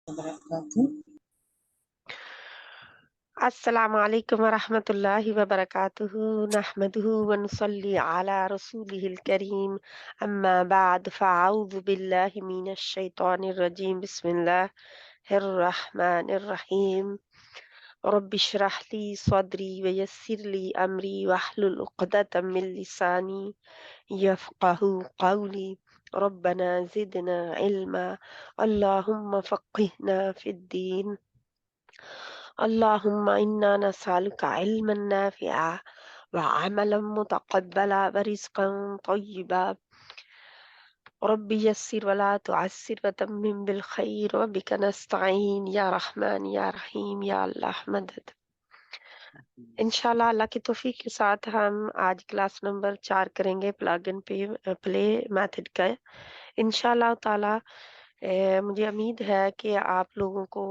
وبرکاتہ۔ السلام علیکم ورحمۃ اللہ وبرکاتہ نحمدہ ونصلی علی رسولہ الکریم اما بعد فاعوذ باللہ من الشیطان الرجیم بسم اللہ الرحمن الرحیم رب اشرح لی صدری ویسر لی امری واحلل عقدۃ من لسانی یفقهوا قولی ربنا زدنا علما اللہم فقہنا فی الدین اللهم إنا نسألك علما نافعا وعملا متقبلا ورزقا طيبا رب يسر ولا تعسر وتمم بالخير وبك نستعين يا رحمن يا رحيم يا اللہ مدد۔ انشاءاللہ اللہ کی توفیق کے ساتھ ہم آج کلاس نمبر 4 کریں گے پلگ ان پلے میتھڈ کا انشاءاللہ تعالی۔ مجھے امید ہے کہ آپ لوگوں کو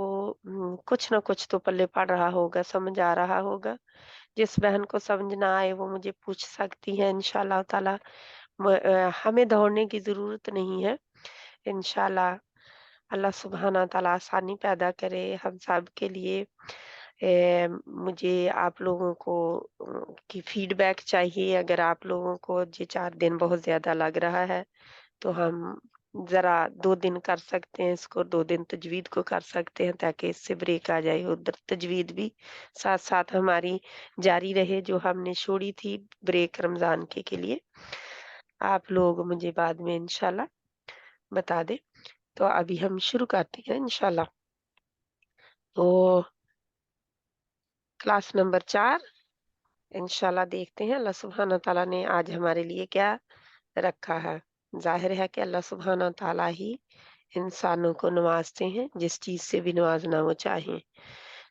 کچھ نہ کچھ تو پلے پڑ رہا ہوگا، سمجھ آ رہا ہوگا۔ جس بہن کو سمجھ نہ آئے وہ مجھے پوچھ سکتی ہے انشاءاللہ تعالی۔ ہمیں دوڑنے کی ضرورت نہیں ہے، انشاءاللہ اللہ سبحانہ تعالی آسانی پیدا کرے ہم سب کے لیے۔ مجھے آپ لوگوں کو کی فیڈ بیک چاہیے۔ اگر آپ لوگوں کو یہ 4 دن بہت زیادہ لگ رہا ہے تو ہم ذرا 2 دن کر سکتے ہیں اس کو، 2 دن تجوید کو کر سکتے ہیں تاکہ اس سے بریک آ جائے، ادھر تجوید بھی ساتھ ساتھ ہماری جاری رہے جو ہم نے چھوڑی تھی بریک رمضان کے لیے۔ آپ لوگ مجھے بعد میں انشاءاللہ بتا دیں۔ تو ابھی ہم شروع کرتے ہیں انشاءاللہ۔ تو کلاس نمبر 4 انشاءاللہ دیکھتے ہیں اللہ سبحانہ تعالیٰ نے آج ہمارے لیے کیا رکھا ہے۔ ظاہر ہے کہ اللہ سبحانہ تعالیٰ ہی انسانوں کو نوازتے ہیں، جس چیز سے بھی نوازنا وہ چاہیں۔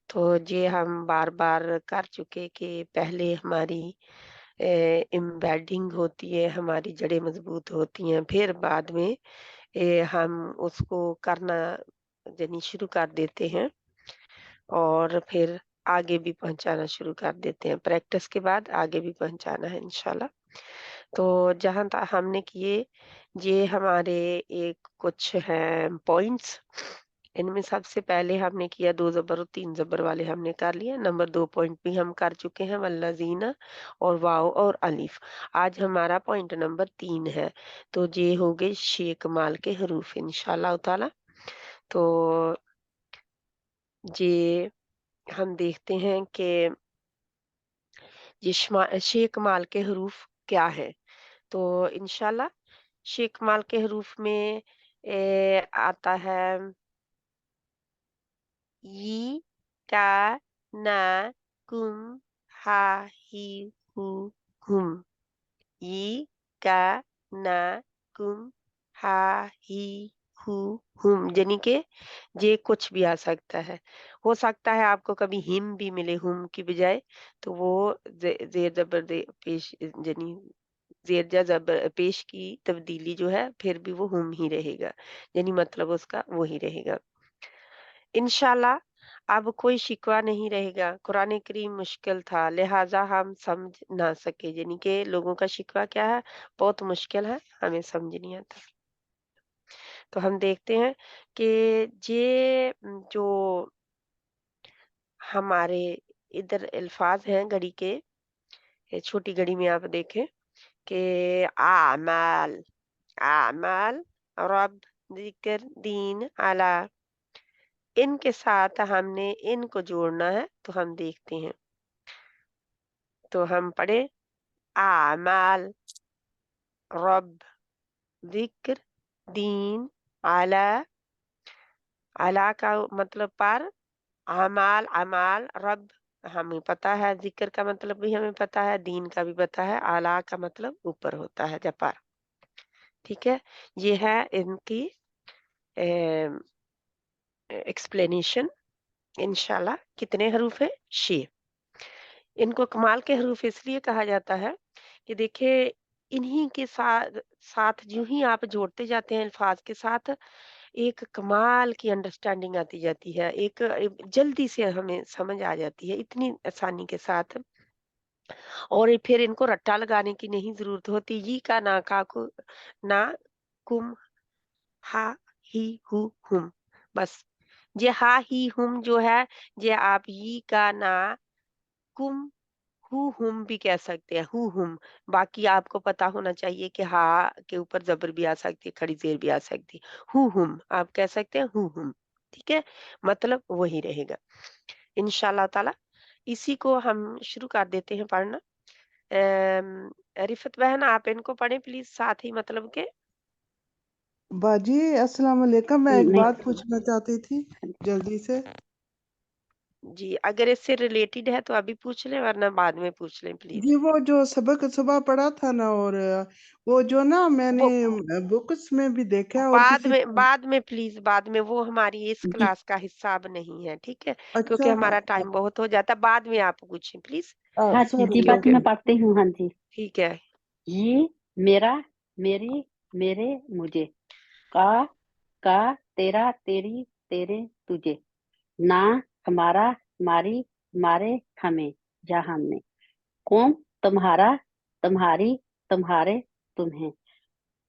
تو یہ ہم بار بار کر چکے کہ پہلے ہماری امبیڈنگ ہوتی ہے، ہماری جڑیں مضبوط ہوتی ہیں، پھر بعد میں ہم اس کو کرنا یعنی شروع کر دیتے ہیں اور پھر آگے بھی پہنچانا شروع کر دیتے ہیں۔ پریکٹس کے بعد آگے بھی پہنچانا ہے انشاءاللہ۔ تو جہاں ہم نے کیے یہ ہمارے ایک کچھ ہیں پوائنٹس، ان میں سب سے پہلے ہم نے کیا 2 زبر اور 3 زبر والے ہم نے کر لیا۔ نمبر 2 پوائنٹ بھی ہم کر چکے ہیں والذین اور واو اور الف۔ آج ہمارا پوائنٹ نمبر 3 ہے، تو یہ ہو گئے شے کمال کے حروف انشاءاللہ تعالی۔ تو یہ ہم دیکھتے ہیں کہ یہ شے کمال کے حروف کیا ہے۔ تو انشاءاللہ شے کمال کے حروف میں آتا ہے ی کا نا کم ہا ہی ہو ہم، ی کا نا کم ہا ہی ہو ہم، یعنی کہ یہ کچھ بھی آ سکتا ہے۔ ہو سکتا ہے آپ کو کبھی ہم بھی ملے ہم کی بجائے، تو وہ زیر زبر پیش یعنی زیر جا زبر پیش کی تبدیلی جو ہے پھر بھی وہ ہم ہی رہے گا، یعنی مطلب اس کا وہی رہے گا انشاءاللہ۔ اب کوئی شکوہ نہیں رہے گا، قرآن کریم مشکل تھا لہٰذا ہم سمجھ نہ سکے، یعنی کہ لوگوں کا شکوہ کیا ہے، بہت مشکل ہے، ہمیں سمجھ نہیں آتا۔ تو ہم دیکھتے ہیں کہ یہ جو ہمارے ادھر الفاظ ہیں گھڑی کے، چھوٹی گھڑی میں آپ دیکھیں کہ اعمال، اعمال، رب، ذکر، دین، اعلی، ان کے ساتھ ہم نے ان کو جوڑنا ہے۔ تو ہم دیکھتے ہیں، تو ہم پڑھے اعمال، رب، ذکر، دین، اعلی۔ اعلی کا مطلب پر، اعمال، اعمال، رب ہمیں پتا ہے، ذکر کا مطلب بھی ہمیں پتا ہے، دین کا بھی پتا ہے، اعلی کا مطلب اوپر ہوتا ہے جب پر۔ ٹھیک ہے، یہ ہے ان کی ایکسپلینیشن انشاءاللہ۔ کتنے حروف ہیں؟ 6۔ ان کو کمال کے حروف اس لیے کہا جاتا ہے کہ دیکھیں انہی کے ساتھ جو ہی آپ جوڑتے جاتے ہیں الفاظ کے ساتھ، ایک کمال کی انڈرسٹینڈنگ آتی جاتی ہے، ایک جلدی سے ہمیں سمجھ آ جاتی ہے اتنی آسانی کے ساتھ، اور پھر ان کو رٹا لگانے کی نہیں ضرورت ہوتی۔ یہ کا نا کا کو نا کم ہا ہی ہو ہم، بس یہ ہا ہی ہم جو ہے یہ آپ ی کا نا کم ہم بھی کہہ سکتے ہیں ہم باقی آپ کو پتا ہونا چاہیے کہ ہا کے اوپر زبر بھی آ سکتی ہے کھڑی زیر بھی آ سکتی ہم آپ کہہ سکتے ہیں ہم ٹھیک ہے مطلب وہی رہے گا انشاءاللہ تعالی اسی کو ہم شروع کر دیتے ہیں پڑھنا رفت بہن آپ ان کو پڑھیں پلیز ساتھ ہی مطلب کے باجی السلام علیکم، میں ایک نہیں بات پوچھنا چاہتی تھی جلدی سے۔ جی اگر اس سے ریلیٹڈ ہے تو ابھی پوچھ لیں ورنہ بعد میں پوچھ لیں پلیز جی وہ جو سبق صبح پڑھا تھا نا، اور وہ جو نا میں نے وہ بکس میں بھی دیکھا اور کسی بعد میں پلیز بعد میں وہ ہماری اس جی کلاس کا حصہ اب نہیں ہے ٹھیک ہے کیونکہ اچھا ہمارا ٹائم بہت ہو جاتا ہے بعد میں آپ پوچھیں پلیز ہاں جی جی سوری باجی کیونکہ میں پڑھتی ہوں، ہاں جی۔ ٹھیک ہے یہ میرا، میری، میرے، مجھے، کا، تیرا، تیری، تیرے، تجھے، نہ، ہمارا، ہماری، ہمارے، ہمیں، یا ہم نے، قوم، تمہارا، تمہاری، تمہارے، تمہیں،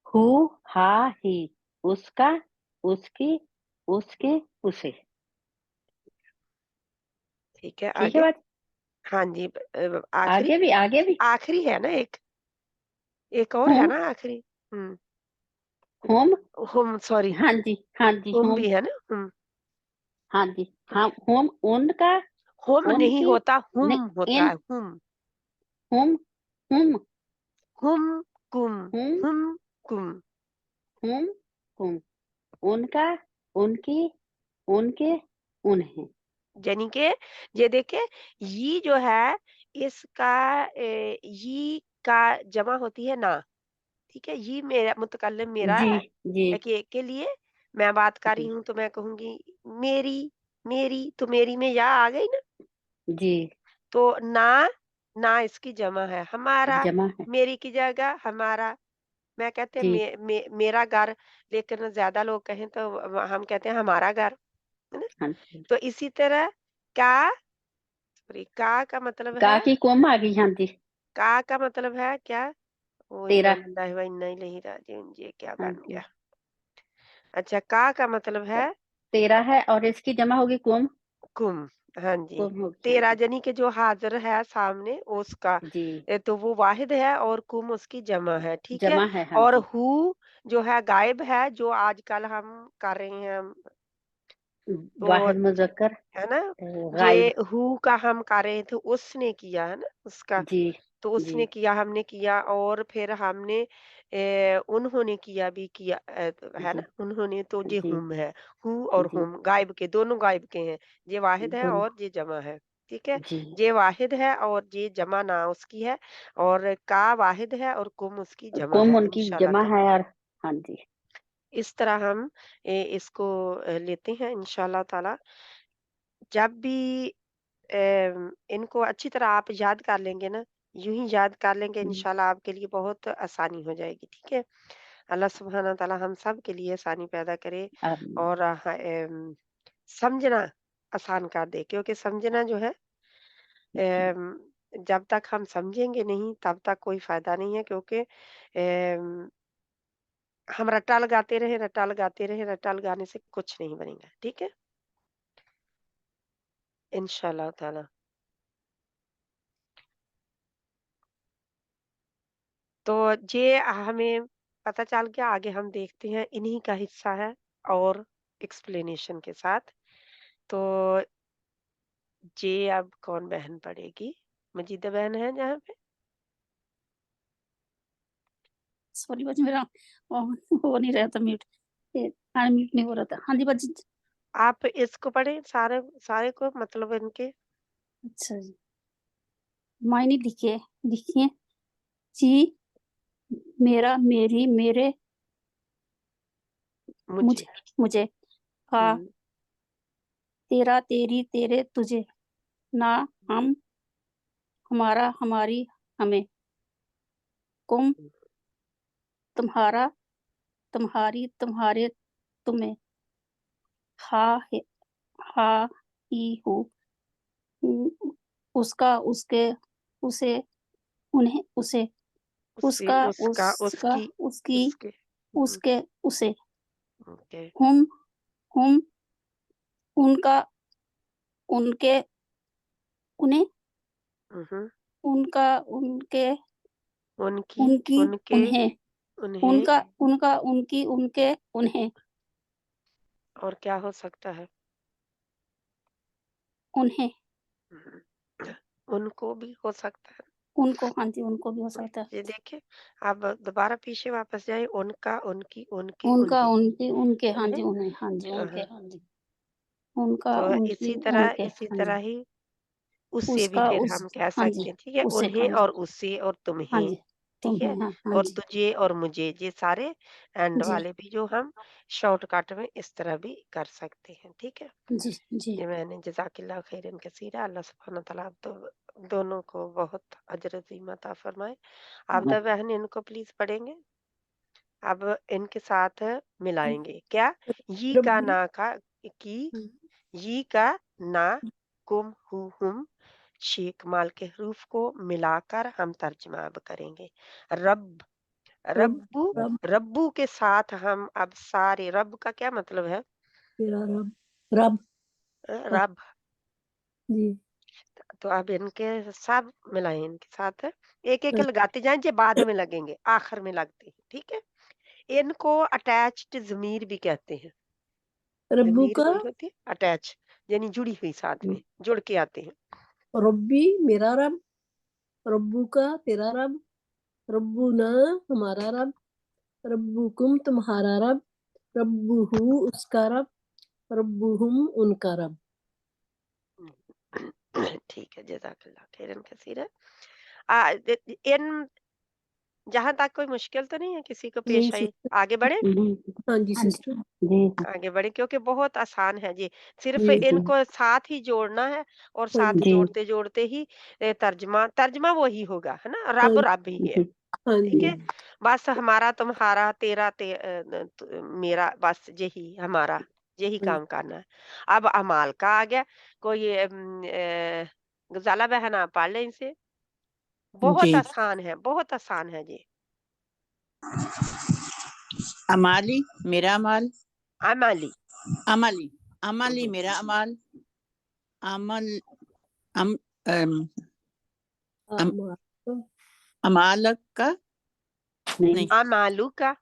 ہو، ہا، ہی، اس کا، اس کی، اس کے، اسے۔ ٹھیک ہے ٹھیک ہے آگے بات، ہاں جی آخری آگے بھی آخری ہے نا ایک اور ہے ہوم، نا آخری ہم ہوم، ہم سوری ہاں جی ہاں جی، ہم ہوم، بھی ہے نا ہم ہاں جی، ہاں، ہوم، ان کا، ہوم ان نہیں کی، ہوتا ہم نہیں، ہوتا ان، ہے ہوم، ہوم، ہم کم ہوم، ہم کم ہوم، ہوم، ان کا، ان کی، ان کے، انہیں، یعنی کہ یہ دیکھیں یہ جو ہے اس کا یہ کا جمع ہوتی ہے نا ٹھیک ہے یہ میرا متکلم میرا جی ہے جی کے لیے میں بات کر جی رہی ہوں تو میں کہوں گی میری میری تو میری میں یا آ گئی نا جی، تو نہ اس کی جمع ہے ہمارا جمع ہے، میری کی جگہ ہمارا میں کہتے جی ہیں میرا گھر لیکن زیادہ لوگ کہیں تو ہم کہتے ہیں ہمارا گھر ہے نا ہاں جی، تو اسی طرح کا سوری کا مطلب کا ہے کی قوم آ گئی، ہاں جی، کا مطلب ہے کیا وہ تیرا، نہیں راجی یہ کیا ہاں بن جی، گیا اچھا کا مطلب ہے تیرا ہے اور اس کی جمع ہوگی قوم، کم ہاں جی قوم ہوگی، ہاں تیرا جی، جنی کہ جو حاضر ہے سامنے اس کا جی، تو وہ واحد ہے اور کم اس کی جمع ہے ٹھیک ہے جمع ہے، ہاں اور جی، ہو جو ہے غائب ہے جو آج کل ہم کر رہے ہیں تو واحد مذکر ہے نا غائب، یہ ہو کا ہم کر رہے تھے اس نے کیا ہے نا اس کا جی تو اس جی نے کیا ہم نے کیا اور پھر ہم نے انہوں نے کیا بھی کیا ہے جی نا انہوں نے تو یہ جی ہم ہے ہو اور جی، ہم غائب کے دونوں غائب کے ہیں یہ واحد ہے دونوں، اور یہ جمع ہے ٹھیک ہے جی، یہ واحد ہے اور یہ جمع نہ اس کی ہے اور کا واحد ہے اور کم اس کی جمع قوم ہے ان کی انشاءاللہ جمع تعالی ہے، اور ہاں جی، اس طرح ہم اس کو لیتے ہیں انشاءاللہ تعالی جب بھی ان کو اچھی طرح آپ یاد کر لیں گے نا یوں ہی یاد کر لیں گے انشاءاللہ آپ کے لیے بہت آسانی ہو جائے گی ٹھیک ہے اللہ سبحانہ تعالی ہم سب کے لیے آسانی پیدا کرے آمین، اور سمجھنا آسان کر دے کیونکہ سمجھنا جو ہے جی ام، جب تک ہم سمجھیں گے نہیں تب تک کوئی فائدہ نہیں ہے کیونکہ ام، ہم رٹا لگاتے رہے رٹا لگانے سے کچھ نہیں بنے گا ٹھیک ہے انشاءاللہ تعالی تو یہ ہمیں پتہ چل گیا آگے ہم دیکھتے ہیں انہی کا حصہ ہے اور ایکسپلینیشن کے ساتھ تو یہ اب کون بہن پڑھے گی مجیدہ بہن ہے جہاں پہ سوری باجی میرا ہو نہیں رہا تھا میوٹ، میوٹ نہیں ہو رہا تھا، ہاں جی باجی، آپ اس کو پڑھیں سارے کو مطلب ان کے اچھا جی، معنی لکھیے جی، میرا، میری، میرے، مجھے مجھے، کا، ہم، تیرا، تیری، تیرے، تجھے، نہ، ہم، ہمارا، ہماری، ہمیں، کم، تمہارا، تمہاری، تمہارے، تمہیں، ہا، ہی، ہو، اس کا، اس کے، اسے، انہیں، اسے، اس کا، اس کا، اس کی، اس کے، اسے، اوکے ہم، उनका उनके उन्हें हम्म, उनका उनके उनकी उनकी उनके उन्हें उन्हें उनका उनका उनकी उनके उन्हें और क्या हो सकता है? उन्हें हम्म, उनको भी हो सकता है। उनको, हाँ जी, उनको भी हो सकता है। ये देखिए, आप दोबारा पीछे वापस जाए, उनका उनकी उनके उनका उन्हें। उनके उनके, हाँ जी, उन्हें उन्हें, हाँ जी, उनके, हाँ, हाँ जी, उनका तो उनकी इसी हाँ तरह जी, ही उससे भी उसका फिर उस, हम कह हाँ सकते जी, हैं, ठीक है, उसे, हाँ उन्हें जी, और उससे और हाँ तुम्हें, जी, ठीक है, तुम्हें, हाँ, हाँ और जी, तुझे और मुझे, ये सारे एंड जी, वाले भी जो हम शॉर्टकट में इस तरह भी कर सकते हैं, ठीक है। जी, जी, ये मैंने जज़ाकिल्लाह खैरन कसीरा, अल्लाह सुब्हानहू तआला आप दोनों को बहुत अजर अज़ीम अता फरमाए। आप हाँ, बहन इनको प्लीज पढ़ेंगे। अब इनके साथ मिलाएंगे क्या? यी का रब्बी ना का की, यी का ना, कुम हु हम, शेख माल के हरूफ को मिलाकर हम तर्जमा अब करेंगे। रब, रब रब्बू, रब रब्बू के साथ हम अब सारे, रब का क्या मतलब है? तेरा रब रब रब। जी तो अब इनके सब मिलाएं, इनके साथ एक एक लगाते जाएं, जो बाद में लगेंगे, आखिर में लगते हैं, ठीक है। इनको अटैच्ड जमीर भी कहते हैं। रब्बू जमीर का कोई होती है अटैच, यानी जुड़ी हुई, साथ में जुड़ के आते हैं। रब्बी मेरा रब, रब्बू का तेरा रब, रब्बुना हमारा रब, रब्बुकुम तुम्हारा रब, रब्बुहु उसका रब, रब्बुहुम उनका रब। ठीक है, जज़ाकल्लाह खैरन कसीरा। इन जहां तक कोई मुश्किल तो नहीं है किसी को नहीं पेश आई? सिस्टर, आगे बढ़े, हाँ जी हाँ जी, सिस्टर, जी, आगे बढ़े, क्योंकि बहुत आसान है जी। सिर्फ जी इनको साथ ही जोड़ना है, और हाँ साथ जी जी, जोड़ते जोड़ते ही तर्जमा तर्जमा वही होगा, है ना, हाँ रब जी रब ही है, जी, हाँ ठीक जी है। बस हमारा तुम्हारा तेरा मेरा, बस यही हमारा, यही काम करना है। अब अमाल का आ गया, कोई गजाला बहन आप पढ़ लें इसे, बहुत जी। आसान है, बहुत आसान है जी। अमाली मेरा अमाल, अमाली, अमली अमली मेरा अमाल, अमल अम, अम, अम, अमालक का नहीं, नहीं, अमालू का,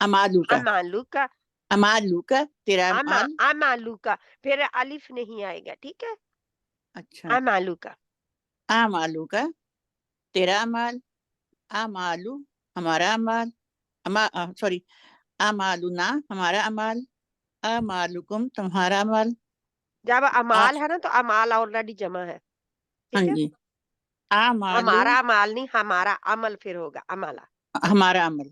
अमालू का, अमालू का, अमालू का तेरा अमाल। अमालू का, फिर अलिफ नहीं आएगा, ठीक है। अच्छा, अमालू का, अमालू का तेरा अमाल, अमालू हमारा अमाल, सॉरी, अमालुना हमारा अमाल, अमालुकुम तुम्हारा अमाल। जब आ, अमाल है ना, तो अमाल ऑलरेडी जमा है, हाँ ठीक है। जी, अमालू हमारा अमाल नहीं, हमारा अमल फिर होगा अमाला। हमारा अमल।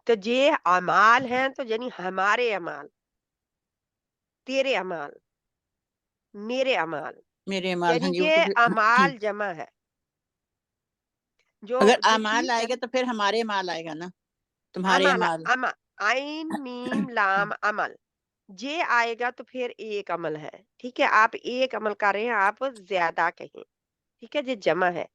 तो ये अमाल है, तो यानी हमारे अमाल, तेरे अमाल, मेरे अमाल, मेरे अमाल, हाँ यानी जी, वो ये तो फिर अमाल जमा है। जो अगर जो अमाल चीज है आएगा ना, तो फिर हमारे अमाल आएगा ना, तुम्हारे अमाला, अमाल। आइन मीम लाम अमल, जे आएगा तो फिर एक अमल है, ठीक है। आप एक अमल कर रहे हैं, आप ज्यादा कहें, ठीक है, ये जमा है।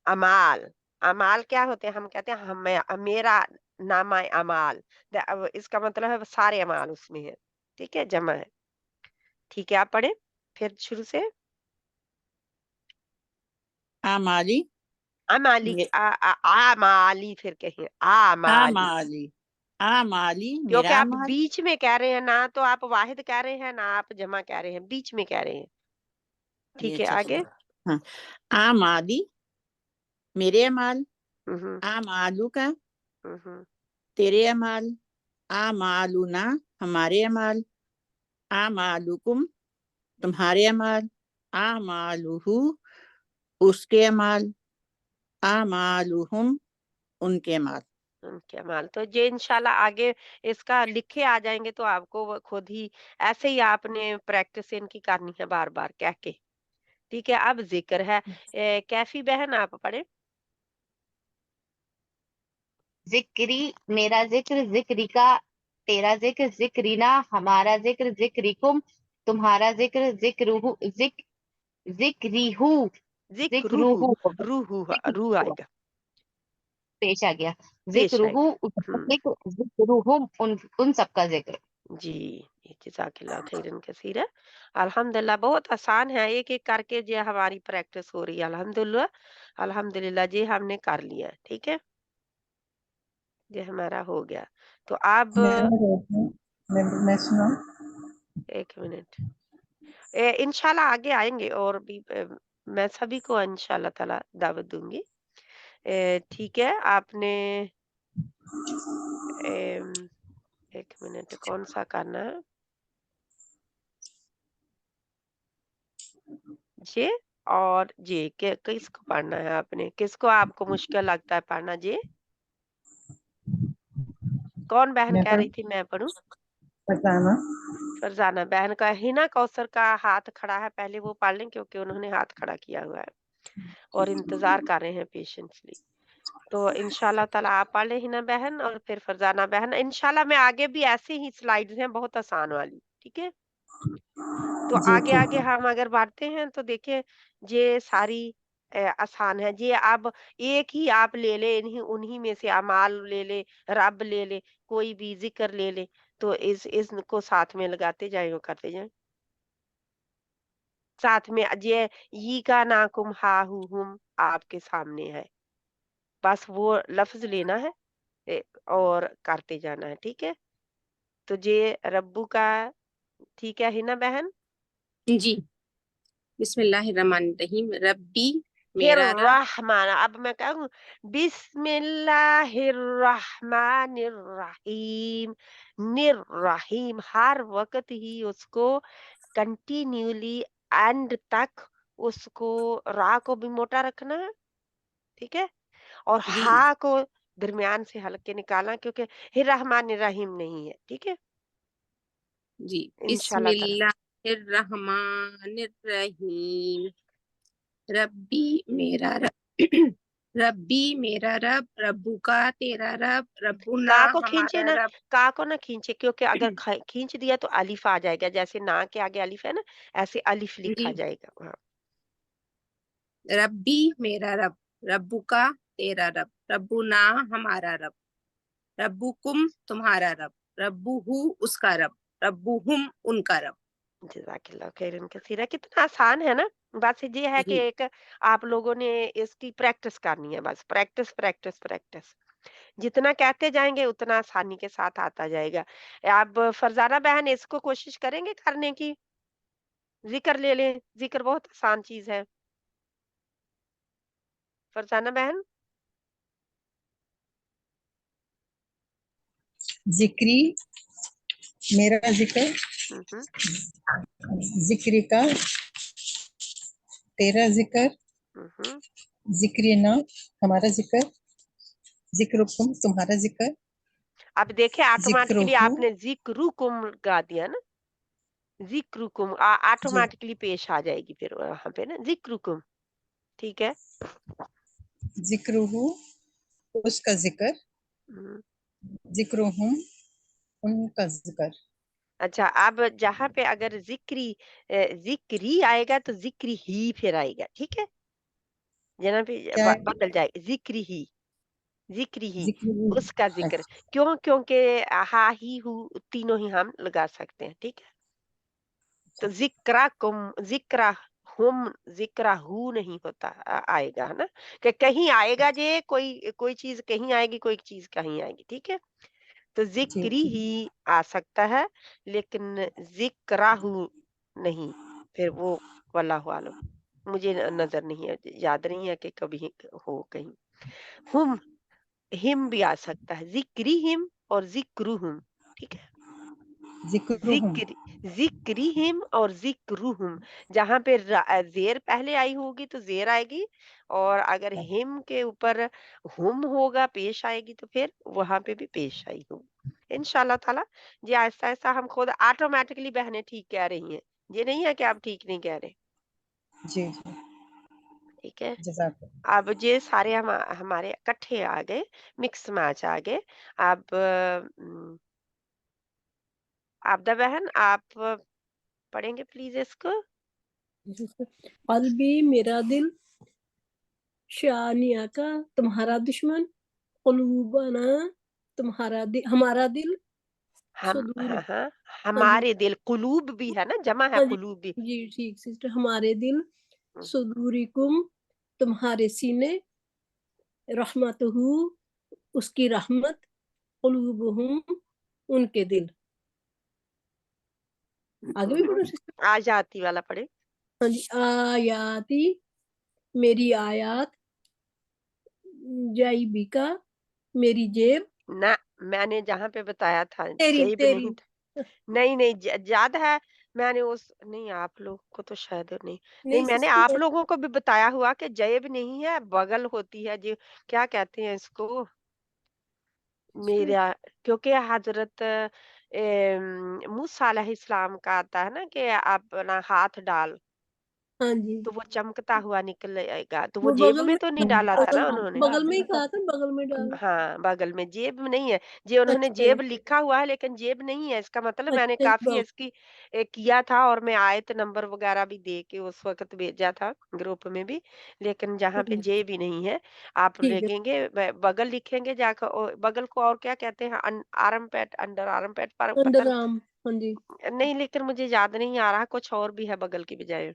अमाल, अमाल क्या होते हैं? हम कहते हैं हम, मेरा नामा अमाल, अब इसका मतलब है सारे अमाल उसमें है, ठीक है, जमा है, ठीक है। आप पढ़े फिर शुरू से। अमाली अमाली, मे- आमाली, फिर कहें आमाली, अमाली, अमाली क्योंकि मेरा आप अमाल। बीच में कह रहे हैं ना, तो आप वाहिद कह रहे हैं ना, आप जमा कह रहे हैं, बीच में कह रहे हैं, ये ठीक है। अच्छा आगे। चलो। हाँ, अमाली मेरे अमाल, हम्म अमालू का हम्म तेरे अमाल, अमालुना हमारे अमाल, अमालुकुम तुम्हारे अमाल, अमालुहु उसके अमाल, अमालुहुम उनके अमाल। क्या माल, तो ये इंशाल्लाह आगे इसका लिखे आ जाएंगे, तो आपको वो खुद ही ऐसे ही आपने प्रैक्टिस इनकी करनी है, बार बार कह के, ठीक है। अब जिक्र है, कैफी बहन आप पढ़े। जिक्री मेरा जिक्र, जिक्री का तेरा जिक्र, जिक्रीना हमारा जिक्र, जिक्रिकुम तुम्हारा जिक्र, जिक्रुहु जिक्रिहु जिक्रूहु, जिक्रुहु रू जिक्रुहु आएगा, पेश आ गया, पेश जिक्रुहु आएगा। उसका जिक्र, जिक्रुहुम उन सबका जिक्र। जी, जज़ाकल्लाह खैरन कसीरा। अल्हम्दुलिल्लाह बहुत आसान है, एक-एक करके जो हमारी प्रैक्टिस हो रही है अल्हम्दुलिल्लाह, अल्हम्दुलिल्लाह जी हमने कर लिया, ठीक है? ये हमारा हो गया। तो अब मैं सुना 1 मिनट। इंशाल्लाह आगे आएँगे और भी मैं सभी को इंशाल्लाह ताला दावत दूँगी। ठीक है, आपने 1 मिनट कौन-सा करना है? जे और जे के किसको पढ़ना है आपने? किसको आपको मुश्किल लगता है पढ़ना जे? कौन बहन मैं कह रही थी मैं पढ़ूँ? बताना फरज़ाना बहन का हिना कौसर का हाथ खड़ा है, पहले वो पढ़ लें क्योंकि उन्होंने हाथ खड़ा किया हुआ है और इंतज़ार कर रहे हैं पेशेंसली। तो इंशाल्लाह ताला आप पढ़ लें हिना बहन और फिर फरज़ाना बहन। इंशाल्लाह मैं आगे भी ऐसे ही स्लाइड्स हैं बहुत आसान वाली, ठीक है? तो जी ठीक आगे-आगे है हम अगर बढ़ते हैं तो देखिए ये सारी आसान है। ये अब एक ही आप ले लें इन्हीं उन्हीं में से अमाल ले लें, रब ले लें, कोई भी ज़िक्र ले लें, तो इनको साथ में लगाते जाएँ और करते जाएँ। साथ में ये ई का नाकुम हा हू हुम आपके सामने है। बस वो लफ्ज़ लेना है और करते जाना है, ठीक है? तो ये रब्बू का ठीक है हिना बहन? जी। बिस्मिल्लाहिर्रहमानिर्रहीम। रब्बी फिर मेरा रब। रहमान, अब मैं कहूँ बिस्मिल्लाहिर्रहमानिर्रहीम, निर्रहीम हर वक़्त ही उसको कंटिन्यूअली एंड तक उसको रा को भी मोटा रखना है, ठीक है? और जी हा को दरमियान से हल्के निकालना क्योंकि हिर रहमानिर्रहीम नहीं है, ठीक है? जी। इंशाल्लाह ताला। बिस्मिल्लाहिर्रहमानिर्रहीम। रब्बी मेरा रब। रब्बी मेरा रब, रब्बू का तेरा रब, रब्बुना का को खींचे हमारा ना, रब। का को ना खींचे क्योंकि अगर खींच दिया तो अलिफ आ जाएगा, जैसे ना के आगे अलिफ है ना, ऐसे अलिफ लिखा जी। जाएगा वहाँ। रब्बी मेरा रब, रब्बू का तेरा रब, रब्बुना हमारा रब, रब्बुकुम तुम्हारा रब, रब्बुहु उसका रब, रब्बुहुम उनका रब। जज़ाकल्लाह खैरन कसीरा। कितना आसान है ना? बस ये है कि जी एक आप लोगों ने इसकी प्रैक्टिस करनी है, बस प्रैक्टिस, प्रैक्टिस, प्रैक्टिस। जितना कहते जाएँगे उतना आसानी के साथ आता जाएगा। अब फरज़ाना बहन इसको कोशिश करेंगे करने की? ज़िक्र ले लें, ज़िक्र बहुत आसान चीज़ है। फरज़ाना बहन? जिक्री मेरा जिक्र हुँ, हुँ। जिक्री का तेरा जिक्र हुँ, हुँ। जिक्री ना हमारा जिक्र जिक्रुकुम तुम्हारा जिक्र अब देखिए ऑटोमैटिकली जिक्रुहु आपने ज़िक्रुकुम गा दिया ना, ज़िक्रुकुम जी ऑटोमैटिकली पेश आ जाएगी फिर वहाँ पे ना ज़िक्रुकुम, ठीक है? जिक्रुहु उसका जिक्र हुँ। जिक्रुहुम उनका जिक्र अच्छा अब जहाँ पे अगर ज़िक्री आएगा तो ज़िक्री ही फिर आएगा, ठीक है? जहाँ पे क्या ब है बदल जाए ज़िक्री ही, जिक्रुहु उसका ज़िक्र। अच्छा क्यों? क्योंकि हा, ही, हू तीनों ही हम लगा सकते हैं, ठीक है? तो ज़िक्राहू नहीं होता आएगा, है ना? कि कहीं आएगा जे कोई कोई चीज़ कहीं आएगी, कोई चीज़ कहीं आएगी, ठीक है? तो जी ज़िक्री ठीक ही आ सकता है, लेकिन ज़िक्राहू नहीं, फिर वो वल्लाहु आलम। मुझे नज़र नहीं है, याद नहीं है कि कभी हो कहीं। हुम हिम भी आ सकता है, ज़िक्रिहिम और ज़िक्रुहुम, ठीक है? जिक्रुहुम ज़िक्र ज़िक्रिहिम और ज़िक्रुहुम जहाँ पे ज़ेर पहले आई होगी तो ज़ेर आएगी और अगर हिम के ऊपर हुम होगा पेश आएगी तो फिर वहाँ पे भी पेश आई होगी। इंशाल्लाह ताला ये आहिस्ता-आहिस्ता हम खुद ऑटोमैटिकली बहनें ठीक कह रही हैं। ये नहीं है कि आप ठीक नहीं कह रहे, जी जी ठीक है? जज़ाक अब ये सारे हमारे इकट्ठे आ गए, मिक्स मैच आ गए। अब आबदा बहन आप पढ़ेंगे प्लीज़ इसको? कल्बी मेरा दिल, शानिया का तुम्हारा दुश्मन, कुलूबना तुम्हारा दिल हमारा दिल, ہم صدور ہاں ہاں ہاں جی ہمارے دل، قلوب بھی ہے نا، جمع ہے ہاں جی قلوب بھی. جی ٹھیک سسٹر ہمارے دل صدورکم تمہارے سینے رحمتہ اس کی رحمت قلوبہم ان کے دل. آگے بھی پڑھو سسٹر. آ جاتی والا پڑھے. ہاں جی آیاتی میری آیات جائبی کا میری جیب نہ میں نے جہاں پہ بتایا تھا تیری جیب تیری نہیں نہیں یاد ہے. میں نے اس نہیں آپ لوگ کو تو شاید نہیں نہیں میں نے سسٹر آپ لوگوں کو بھی بتایا ہوا کہ جیب نہیں ہے، بغل ہوتی ہے جو کیا کہتے ہیں اس کو میرا، کیونکہ حضرت موسیٰ علیہ السلام کا آتا ہے نا کہ اپنا ہاتھ ڈال ہاں جی تو وہ چمکتا ہوا نکلے گا، تو وہ وہ جیب بغل میں میں تو نہیں ڈالا تھا نا انہوں نے. بغل میں ہی کہا تھا بغل میں ڈالو. ہاں بغل میں جیب میں نہیں ہے جی، انہوں نے اچھا جیب لکھا ہوا ہے لیکن جیب نہیں ہے. اس کا مطلب میں نے اچھا کافی اس کی کیا تھا اور میں آیت نمبر وغیرہ بھی دے کے اس وقت بھیجا تھا گروپ میں بھی، لیکن جہاں پہ جیب ہی نہیں ہے آپ ٹھیک ہے لکھیں گے بغل لکھیں گے جا کر. بغل کو اور کیا کہتے ہیں؟ آرم پیٹ، انڈر آرم پیٹ پر پتہ انڈر آرم ہاں جی نہیں، لیکن مجھے یاد نہیں آ رہا، کچھ اور بھی ہے بغل کی بجائے.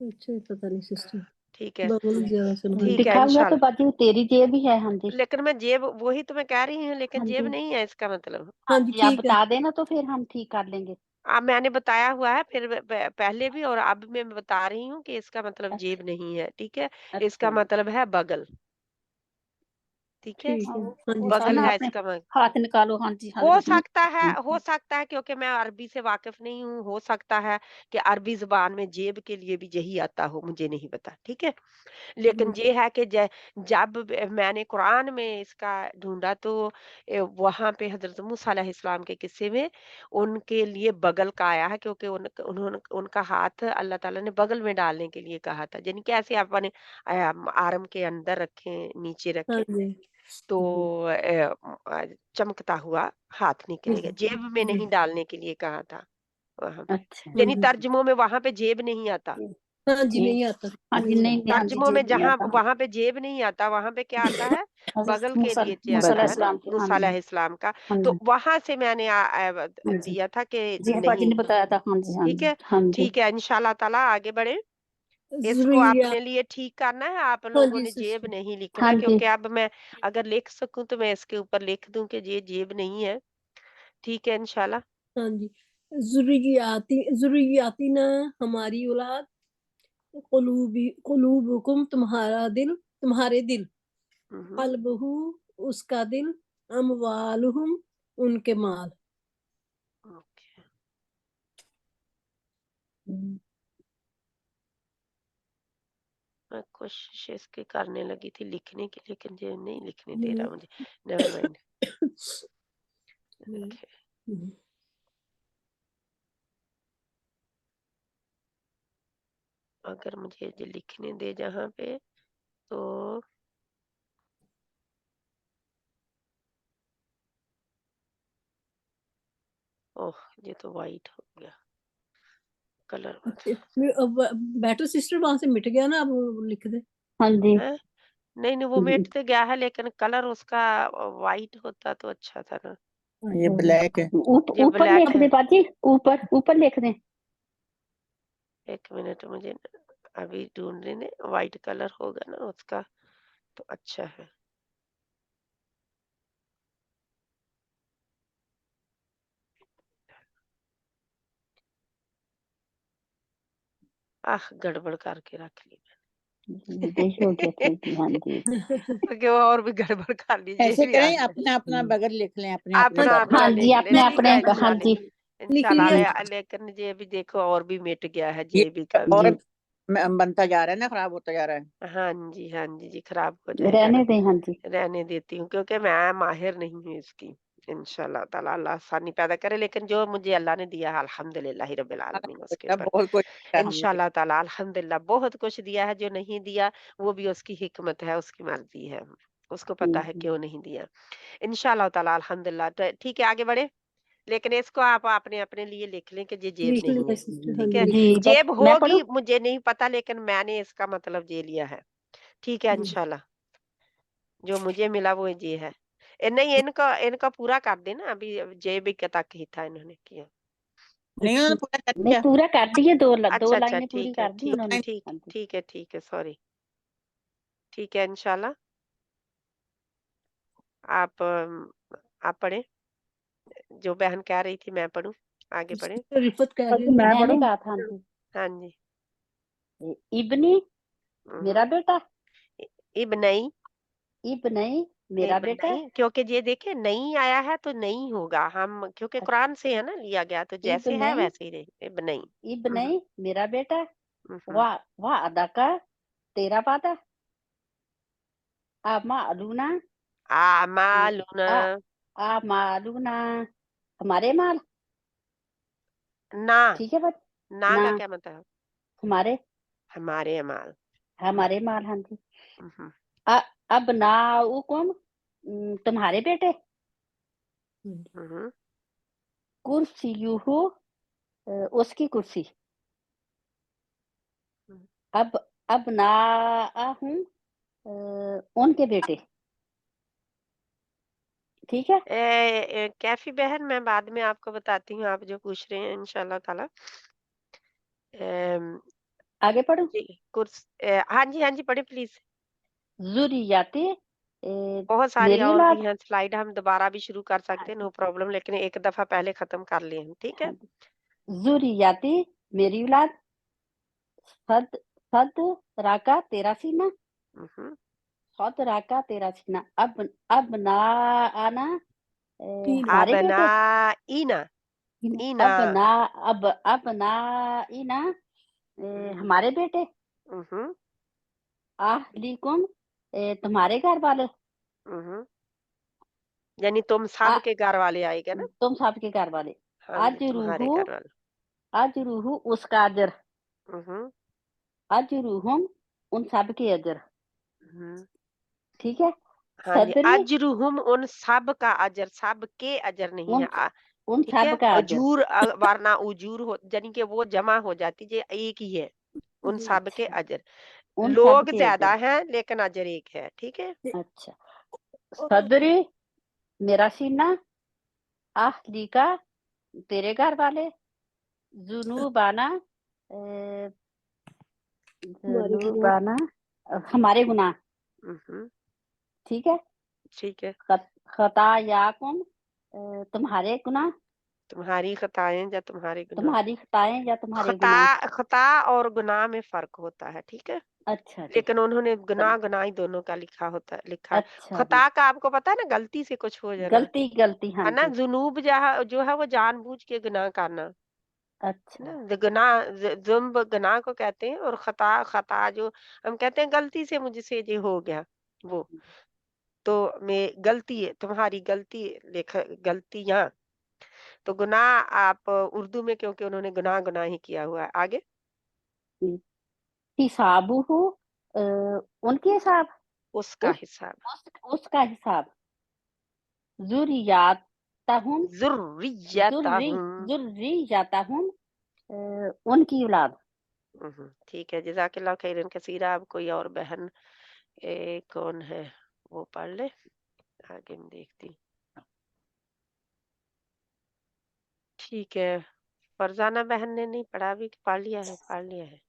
اچھا پتہ نہیں سسٹر ٹھیک ہے بغل زیادہ سنا ٹھیک ہے لکھا ہوا تو انشاءاللہ. باجی تیری جیب ہی ہے. ہاں جی لیکن میں جیب وہی تو میں کہہ رہی ہوں، لیکن ہاں جیب جی نہیں ہے اس کا مطلب. ہاں ہاں جی جی آپ ٹھیک ہے بتا دینا تو پھر ہم ٹھیک کر لیں گے. اب میں نے بتایا ہوا ہے پھر پہلے بھی اور اب میں بتا رہی ہوں کہ اس کا مطلب جیب اچھا نہیں ہے. ٹھیک ہے اس کا اچھا مطلب ہے بغل. ٹھیک ہے ٹھیک ہے ہاں جی وہ سب بغل نا ہے اس اپنے کا مطلب. ہاتھ نکالو. ہاں جی ہو حضرت سکتا ہے کیونکہ میں عربی سے واقف نہیں ہوں، ہو سکتا ہے کہ عربی زبان میں جیب کے لیے بھی یہی آتا ہو، مجھے نہیں پتا. ٹھیک ہے لیکن یہ ہے کہ جب میں نے قرآن میں اس کا ڈھونڈا تو وہاں پہ حضرت موسیٰ علیہ السلام کے قصے میں ان کے لیے بغل کا آیا ہے، کیونکہ ان کا ہاتھ اللہ تعالیٰ نے بغل میں ڈالنے کے لیے کہا تھا. یعنی کہ ایسے آپ نے آرم کے اندر رکھیں، نیچے ہاں رکھیں جی تو چمکتا ہوا ہاتھ نکلے گا. جیب میں جی نہیں ڈالنے کے لیے کہا تھا وہاں پہ. اچھا ہاں یعنی جی ترجموں میں وہاں پہ جیب نہیں آتا. ہاں جی جی نہیں آتا ہاں جی نہیں نہیں ہاں جی ترجموں میں جیب نہیں جہاں آتا. وہاں پہ جیب نہیں آتا، وہاں پہ کیا آتا ہے؟ حضرت بغل کے لیے موسیٰ علیہ آتا ہے نا، السلام کے. ہاں موسیٰ جی علیہ السلام کا. ہاں تو جی وہاں سے میں نے ہاں جی دیا تھا کہ جی باجی نہیں. نے بتایا تھا. ہاں جی ہاں ٹھیک جی ہے ہاں جی ٹھیک ہے انشاءاللہ تعالیٰ آگے بڑھے. اس کو ضروریات اپنے لیے ٹھیک کرنا ہے. آپ ہاں لوگوں جی نے جیب سسٹر نہیں ہاں لکھنا، جی کیونکہ اب میں اگر لکھ سکوں تو میں اس کے اوپر لکھ دوں کہ یہ جیب نہیں ہے. ٹھیک ہے انشاءاللہ. ہاں جی ذریاتی نہ ہماری اولاد قلوبکم تمہارے دل قلبہ اس کا دل اموالہم ان کے مال. اوکے. میں کوشش اس کی کرنے لگی تھی لکھنے کی، لیکن یہ نہیں لکھنے دے رہا مجھے. Never mind. اگر مجھے یہ لکھنے دے جہاں پہ تو اوہ یہ تو وائٹ ہو گیا کلر. بیٹو سسٹر وہاں سے مٹ گیا نا، اب لکھ دے. ہاں جی نہیں نہیں وہ مٹ تو گیا ہے، لیکن کلر اس کا وائٹ ہوتا تو اچھا تھا نا. یہ بلیک ہے. یہ اوپر بلیک لکھ ہے. دیں باجی. اوپر لکھ دیں. ایک منٹ مجھے ابھی ڈھونڈ لینے. وائٹ کلر ہوگا نا اس کا تو اچھا ہے. گڑبڑ کر کے رکھ لی یہی ہو گیا تھا جی. ہاں جی کیونکہ وہ اور بھی گڑبڑ کر لیجیے ایسے بھی کریں آج اپنا اپنا بغل لکھ لیں، اپنے اپنے اپنا گھر میں. اپنا ہاں جی لکھ لیں. اپنے ٹھیک اپنے ہے ہاں جی لکھ لیا انشاءاللہ. لیکن یہ بھی دیکھو اور بھی مٹ گیا ہے یہ جے بی کا بھی. اور جی بنتا جا رہا ہے نا، خراب ہوتا جا رہا ہے. ہاں جی خراب ہو جائے گا نا. رہنے دیں. ہاں جی رہنے دیتی ہوں کیونکہ میں ماہر نہیں ہوں اس کی. انشاءاللہ تعالیٰ اللہ آسانی پیدا کرے، لیکن جو مجھے اللہ نے دیا ہے الحمدللہ رب العالمین اس کے اوپر بہت کچھ ہے ہم نے. انشاءاللہ تعالیٰ الحمدللہ بہت کچھ دیا ہے. جو نہیں دیا وہ بھی اس کی حکمت ہے، اس کی مرضی ہے، اس کو پتا ہے کیوں نہیں دیا. انشاءاللہ تعالیٰ الحمدللہ. ٹھیک ہے آگے بڑھے. لیکن اس کو آپ اپنے لیے لکھ لیں کہ یہ جیب لکھ نہیں لیا ہے. سسٹر. ہاں ٹھیک جی ہے لکھ جی لیا. جیب میں پڑھوں. ہوگی مجھے نہیں پتا، لیکن میں نے اس کا مطلب یہ لیا ہے. ٹھیک ہے انشاءاللہ جو مجھے ملا وہ یہ ہے. नहीं इनका पूरा कर देना, अभी जे बी के तक ही था इन्होंने किया। नहीं उन्होंने पूरा कर नहीं दिया। पूरा कर दिए, दो अच्छा लाइनें पूरी ठीक है कर दी उन्होंने। ठीक हाँ जी। ठीक है सॉरी, ठीक है इंशाल्लाह। आप पढ़े, जो बहन कह रही थी मैं पढ़ूं, आगे पढ़े। रिफत कह रही मैं मैंने पढ़ूं? कहा था हाँ जी। हाँ जी। इब्नी मेरा बेटा, इब्नई, इब्नई मेरा बेटा, इब्नई क्योंकि ये देखे नहीं आया है तो नहीं होगा, हम क्योंकि कुरान से है ना लिया गया, तो जैसे है इब्नई वैसे ही रहे। इब्नई इब्नई मेरा बेटा, हम्म, वाह वाह अदा का तेरा वादा, आमा अलूना आमालुना, आमालूना हमारे माल। ना ठीक है बट ना ना का क्या मतलब? हमारे हमारे अमाल। हमारे माल। हाँ जी। हम्म, अब ना हुकुम तुम्हारे बेटे, हम्म, कुर्सी यूहू उसकी कुर्सी, अब ना हूँ उनके बेटे। ठीक है। कैफी बहन मैं बाद में आपको बताती हूँ, आप जो पूछ रहे हैं इंशाल्लाह ताला। आगे पढ़ो। हाँ जी पढ़े प्लीज। जुरियाती बहुत सारी मेरी और औलाद। भी हैं स्लाइड, हम दोबारा भी शुरू कर सकते हैं, नो प्रॉब्लम, लेकिन एक दफा पहले खत्म कर लिए हम, ठीक है। जुरियाती मेरी औलाद, सद सद राका तेरा सीना, सद राका तेरा सीना, अब ना आना हमारे अब ना बेटे, इना इना अब ना इना हमारे बेटे, आहलीकुम तुम्हारे घर वाले, यानी तुम सब के घर वाले आएगा ना। तुम सबके घर वाले। हाँ जी, तुम्हारे घर वाले। आज रूहू उसका अजर, आज रूहुम उन सब के अजर। ठीक है। हाँ जी, सदरी अजरुहुम उन सब का अजर, सब के अजर नहीं है, उन ठीक है। सब का अजर। अजूर वरना उजूर हो, यानी कि वो जमा हो जाती, ये एक ही है, उन सब के अजर। उन सब लोग के ज्यादा अजर। हैं लेकिन अजर एक है, ठीक है। अच्छा। सदरी मेरा सीना, आहली का तेरे घर वाले, जुनूबाना जुनूबाना हमारे गुनाह। ठीक है। ठीक है। खतायाकुम तुम्हारे गुनाह, तुम्हारी खताएं या तुम्हारे गुनाह, तुम्हारी खताएं या तुम्हारे गुनाह। खता और गुनाह में फर्क होता है, ठीक है। अच्छा जी। लेकिन उन्होंने गुनाह दोनों का लिखा है। अच्छा खता का आपको पता है ना, गलती से कुछ हो जाना, गलती हाँ है ना। जी। जुनूब जो है वो जानबूझ के गुनाह करना, अच्छा ना। जुम्ब गुनाह को कहते हैं, और खता जो हम कहते हैं गलती से मुझसे ये हो गया, वो तो मैं गलती है, तुम्हारी गलती गलतियां, तो गुनाह आप उर्दू में, क्योंकि उन्होंने गुनाह ही किया हुआ है। आगे हिसाबु हो उनके हिसाब, उसका हिसाब, उसका हिसाब। जुर्रियातहुम जुर्रियातहुम उनकी औलाद। ठीक है, जज़ाकल्लाह खैरन कसीरा। अब कोई और बहन कौन है वो पढ़ ले, आगे मैं देखती। ठीक है, फरजाना बहन ने नहीं पढ़ा, अभी पढ़ लिया है।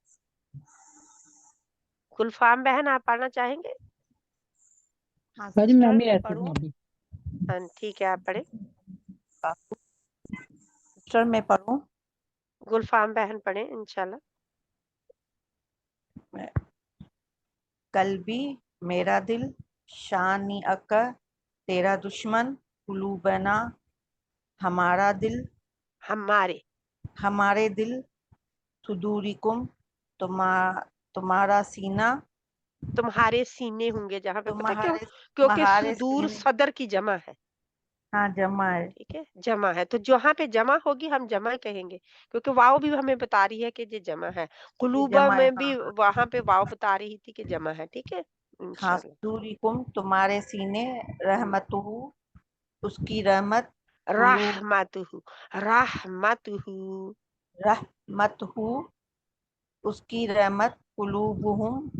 गुलफाम बहन आप पढ़ना चाहेंगे? हाँ सिस्टर मैं पढ़ूं? हाँ ठीक है, आप पढ़े। सिस्टर मैं पढ़ूं? गुलफाम बहन पढ़े इंशाल्लाह। कल्बी मेरा दिल, शानी अका तेरा दुश्मन, कुलूबना हमारा दिल, हमारे दिल, सुदूरिकुम तुम्हारा सीना, तुम्हारे सीने होंगे जहाँ पे, पता क्यों? तुम्हारे क्योंकि सुदूर सदर की जमा है। हाँ जमा है। ठीक है, जमा है, तो जहाँ पे जमा होगी हम जमा कहेंगे, क्योंकि वाव भी हमें बता रही है कि ये जमा है। कुलूबा में भी वहां पे वाव बता रही थी कि जमा है, ठीक है इंशाल्लाह। सुदूरिकुम तुम्हारे सीने, रहमतुहु उसकी रहमत, रहमतुहु उसकी रहमत, कुलूबुहुम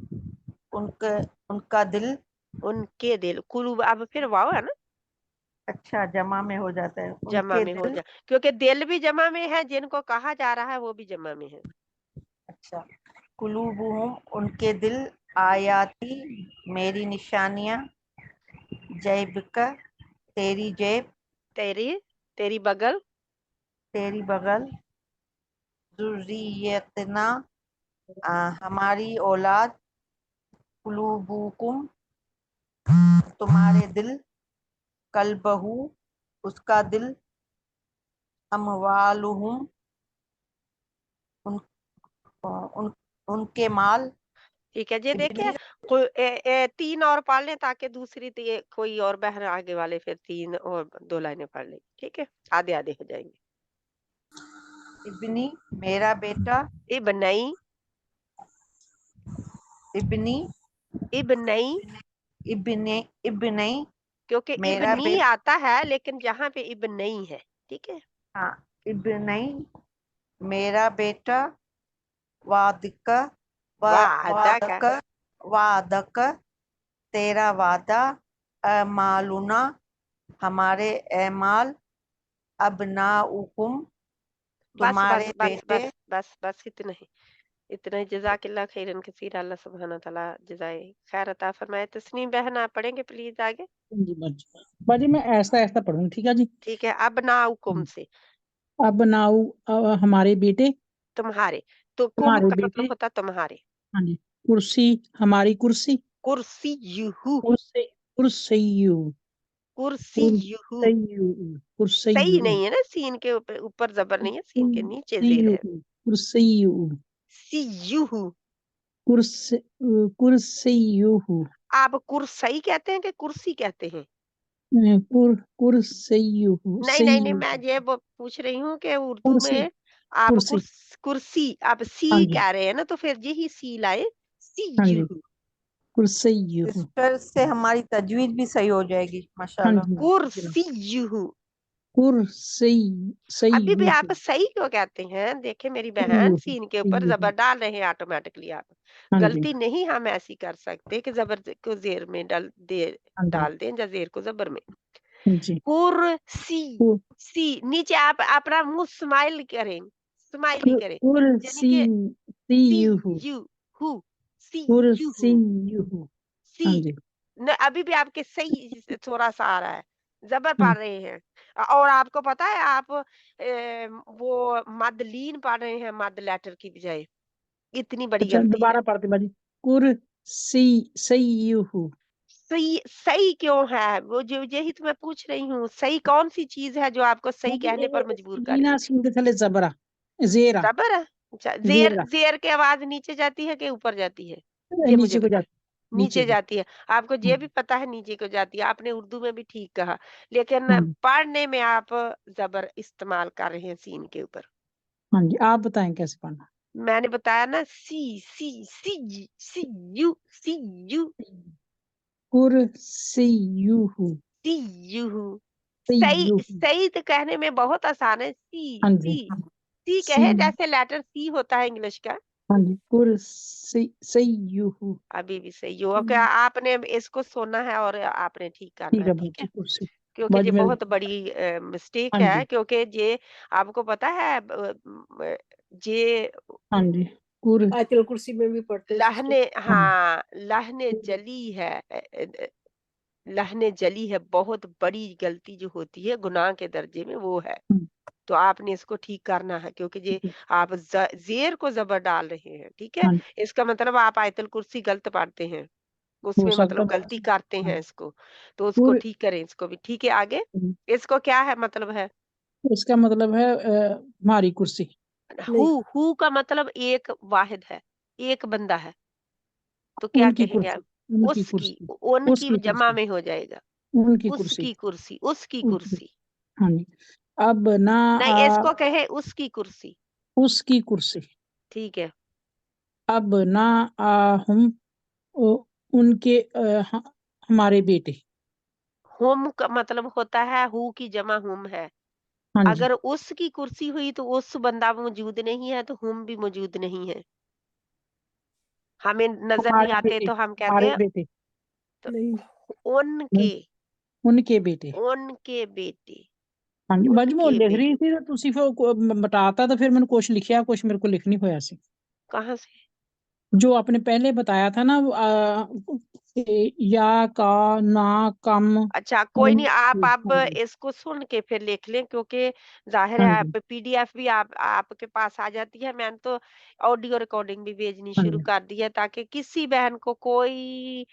उनका दिल, उनके दिल, कुलूब अब फिर वाव है ना, अच्छा जमा में हो जाता है। जमा उनके में हो दिल, जा, क्योंकि दिल भी जमा में है, जिनको कहा जा रहा है वो भी जमा में है। अच्छा कुलूबुहुम उनके दिल, आयाती मेरी निशानियां, जैबिका तेरी जेब, तेरी बगल, तेरी बगल, जुर्रियतना हमारी औलाद, कुलूबुकुम तुम्हारे दिल, कल्बहू उसका दिल, अमवालुहुम उन, उन उनके माल, ठीक है जी। देखिए इब्नी 3 और पढ़ लें ताकि दूसरी कोई और बहन आगे वाले फिर 3 और 2 लाइनें पढ़ लें, ठीक है, आधे आधे हो जाएंगे। इब्नी मेरा बेटा, इब्नई, इब्नी इब्नई, इब्ने इब्नई क्योंकि मेरा इब्नी बेटा, आता है लेकिन यहाँ पे इब्नई है, ठीक है। हाँ इब्नई मेरा बेटा, वादक वादा का वादक वादक तेरा वादा, अमालुना हमारे एमाल, अबनाउकुम बस तुम्हारे बस बस बेटे। बस बस बस इतना ही जज़ाकिल्लाह खैरन कसीर। अल्लाह सुब्हानहू तआला जज़ाए खैर अता फरमाए। तस्नीम बहन आप पढ़ेंगे प्लीज आगे। जी बाजी, बाजी मैं ऐसा ऐसा पढ़ूंगी, ठीक है जी। ठीक है, अब नाउकुम से अब नाउ हमारे बेटे, तुम्हारे, तो कुम हमारे का बेटे, मतलब होता है तुम्हारे। हाँ जी। कुर्सी हमारी कुर्सी, कुर्सी यूहू, कुर्सी कुर्सीयू, कुर्सी यूहू। कुर्सीयू, सही कुर्सीयू, नहीं है ना, सीन के ऊपर जबर नहीं है, सीन के नीचे जेर कुर्सीयू, है। कुर्सीयू, सी यूहू। कुर्सीयू, आप कुर्सई कहते हैं कि कुर्सी कहते हैं? कुर्सीयू, नहीं नहीं नहीं, सयू, मैं ये पूछ रही हूँ कि उर्दू कुर्सी, में आप कुर्सी, कुर्सी आप हाँ सी जी, कह रहे हैं ना, तो फिर यही सी लाए, सी हाँ जी, यूहू। कुर्सीयू, सिस्टर से हमारी तजवीज भी सही हो जाएगी हाँ माशाल्लाह। जी, कुर्सी यूहू। कुर्सी, अभी भी सयू, आप सही क्यों कहते हैं? देखे मेरी बहन, सयू, सीन के ऊपर सयू, जबर डाल रहे हैं ऑटोमेटिकली आप। हाँ जी, गलती नहीं हम ऐसी कर सकते कि जबर को जेर में हाँ जी, डाल दें या जेर को जबर में। जी, कुर्सी, सी नीचे आप अपना मुंह स्माइल करें, स्माइली करें, यानी कि सी कुर्सीयू, यू हु, सी यू हु, कुर्सीयू, हाँ सी जी, न, अभी भी आपके सही थोड़ा सा आ रहा है, जबर हाँ, पढ़ रहे हैं। और आपको पता है आप वो मद लीन पढ़ रहे हैं, मद लेटर की बजाय। इतनी बड़ी अच्छा गलती है। दोबारा पढ़ते बाजी, कुर्सीयू, सही सही क्यों है वो, जो यही तो मैं पूछ रही हूँ, सही कौन सी चीज है जो आपको सही कहने पर मजबूर करे? सीना सीन के थले जबरा, जेरा, जबर है। अच्छा, जेर जेरा, जेर की आवाज नीचे जाती है कि ऊपर जाती है? ये मुझे नीचे को बता। जाती, नीचे नीचे को, जाती है। आपको हाँ ये भी पता है नीचे को जाती है, आपने उर्दू में भी ठीक कहा, लेकिन हाँ पढ़ने में आप जबर इस्तेमाल कर रहे हैं सीन के ऊपर। हाँ जी, आप बताएं कैसे पढ़ना। मैंने बताया ना, सी सी सी सी यू, सी यू, कुर्सीयू, सी यू। सही सयू, सही तो कहने में बहुत आसान है, हाँ जी, सी सी, कहे जैसे लेटर सी होता है इंग्लिश का। हाँ जी, कुर्सीयू, अभी भी सही हो, क्या आपने इसको सुनना है और आपने ठीक करना ठीक है, है ठीक बाजी, है, कुर्सी, क्योंकि ये बाजी मेरे, बहुत बड़ी मिस्टेक हाँ है, जी, क्योंकि ये आपको पता है ये हाँ जी, कुर, आयतुल कुर्सी में भी पढ़ते हैं सिस्टर। लहने, हाँ हाँ लहने जली है, लहने जली है, बहुत बड़ी गलती जो होती है गुनाह के दर्जे में वो है। हाँ, तो आपने इसको ठीक करना है, क्योंकि ये आप जेर को जबर डाल रहे हैं, ठीक है। हाँ, इसका मतलब आप आयतुल कुर्सी गलत पढ़ते हैं, हो उसमें सकता मतलब है, गलती करते हाँ, हैं इसको, तो उसको कुर, ठीक करें, इसको भी ठीक है आगे। इसको क्या है मतलब है? इसका मतलब है हमारी कुर्सी, नहीं, हु का मतलब एक वाहिद है, एक बंदा है, तो क्या उनकी कहेंगे कुर्सी, आप? उनकी उसकी, कुर्सी, उनकी उसकी जमा कुर्सी, में हो जाएगा, उनकी कुर्सी, उसकी कुर्सी, उसकी उनकी, कुर्सी। हाँ जी। अब ना नहीं, इसको कहे उसकी कुर्सी, उसकी कुर्सी, ठीक है। अब ना हम उनके हमारे बेटे, हुम का मतलब होता है, हु की जमा हुम है। हाँ जी, अगर उसकी कुर्सी हुई तो उस बंदा मौजूद नहीं है, तो हुम भी मौजूद नहीं है, हमें नजर नहीं हमारे आते बेटे, तो हम कहते हमारे हैं बेटे, तो नहीं, उनके, उनके बेटे। उनके बेटे, हाँ जी, मजमू उनके लिख बेटे। रही थी तो तुसी फिर बताता तो फिर मैंने कुछ लिखा, कुछ मेरे को लिख नहीं होया सी। कहाँ से? जो आपने पहले बताया था ना या का ना कम अच्छा कोई नहीं, आप हाँ जी इसको सुन के फिर लिख लें, क्योंकि जाहिर हाँ है जी आप पीडीएफ भी आपके पास आ जाती है। मैंने तो ऑडियो रिकॉर्डिंग भी भेजनी हाँ शुरू जी कर दी है, ताकि किसी बहन को कोई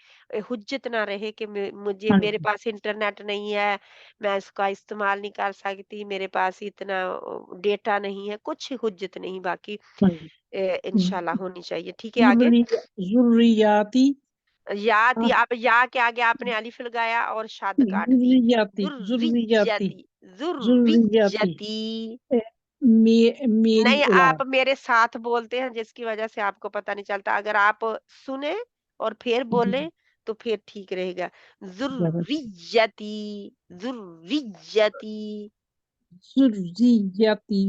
हुज्जत ना रहे कि मुझे हाँ मेरे जी पास इंटरनेट नहीं है, मैं इसका इस्तेमाल नहीं कर सकती, मेरे पास इतना डेटा नहीं है, कुछ हुज्जत नहीं बाकी। हाँ जी। इंशाल्लाह होनी चाहिए। ठीक है, आगे। जुर्रियाती या थी, आप या के आगे आपने अलिफ लगाया और शद काट दी। जुर्रियाती जुर्रियाती जुर्रियती, जुर्रियाती जुर्रियती। मेरी नहीं, औलाद। आप मेरे साथ बोलते हैं, जिसकी वजह से आपको पता नहीं चलता। अगर आप सुने और फिर बोले तो फिर ठीक रहेगा। जुर्रियती, जुर्रियती। जुर्रियाती।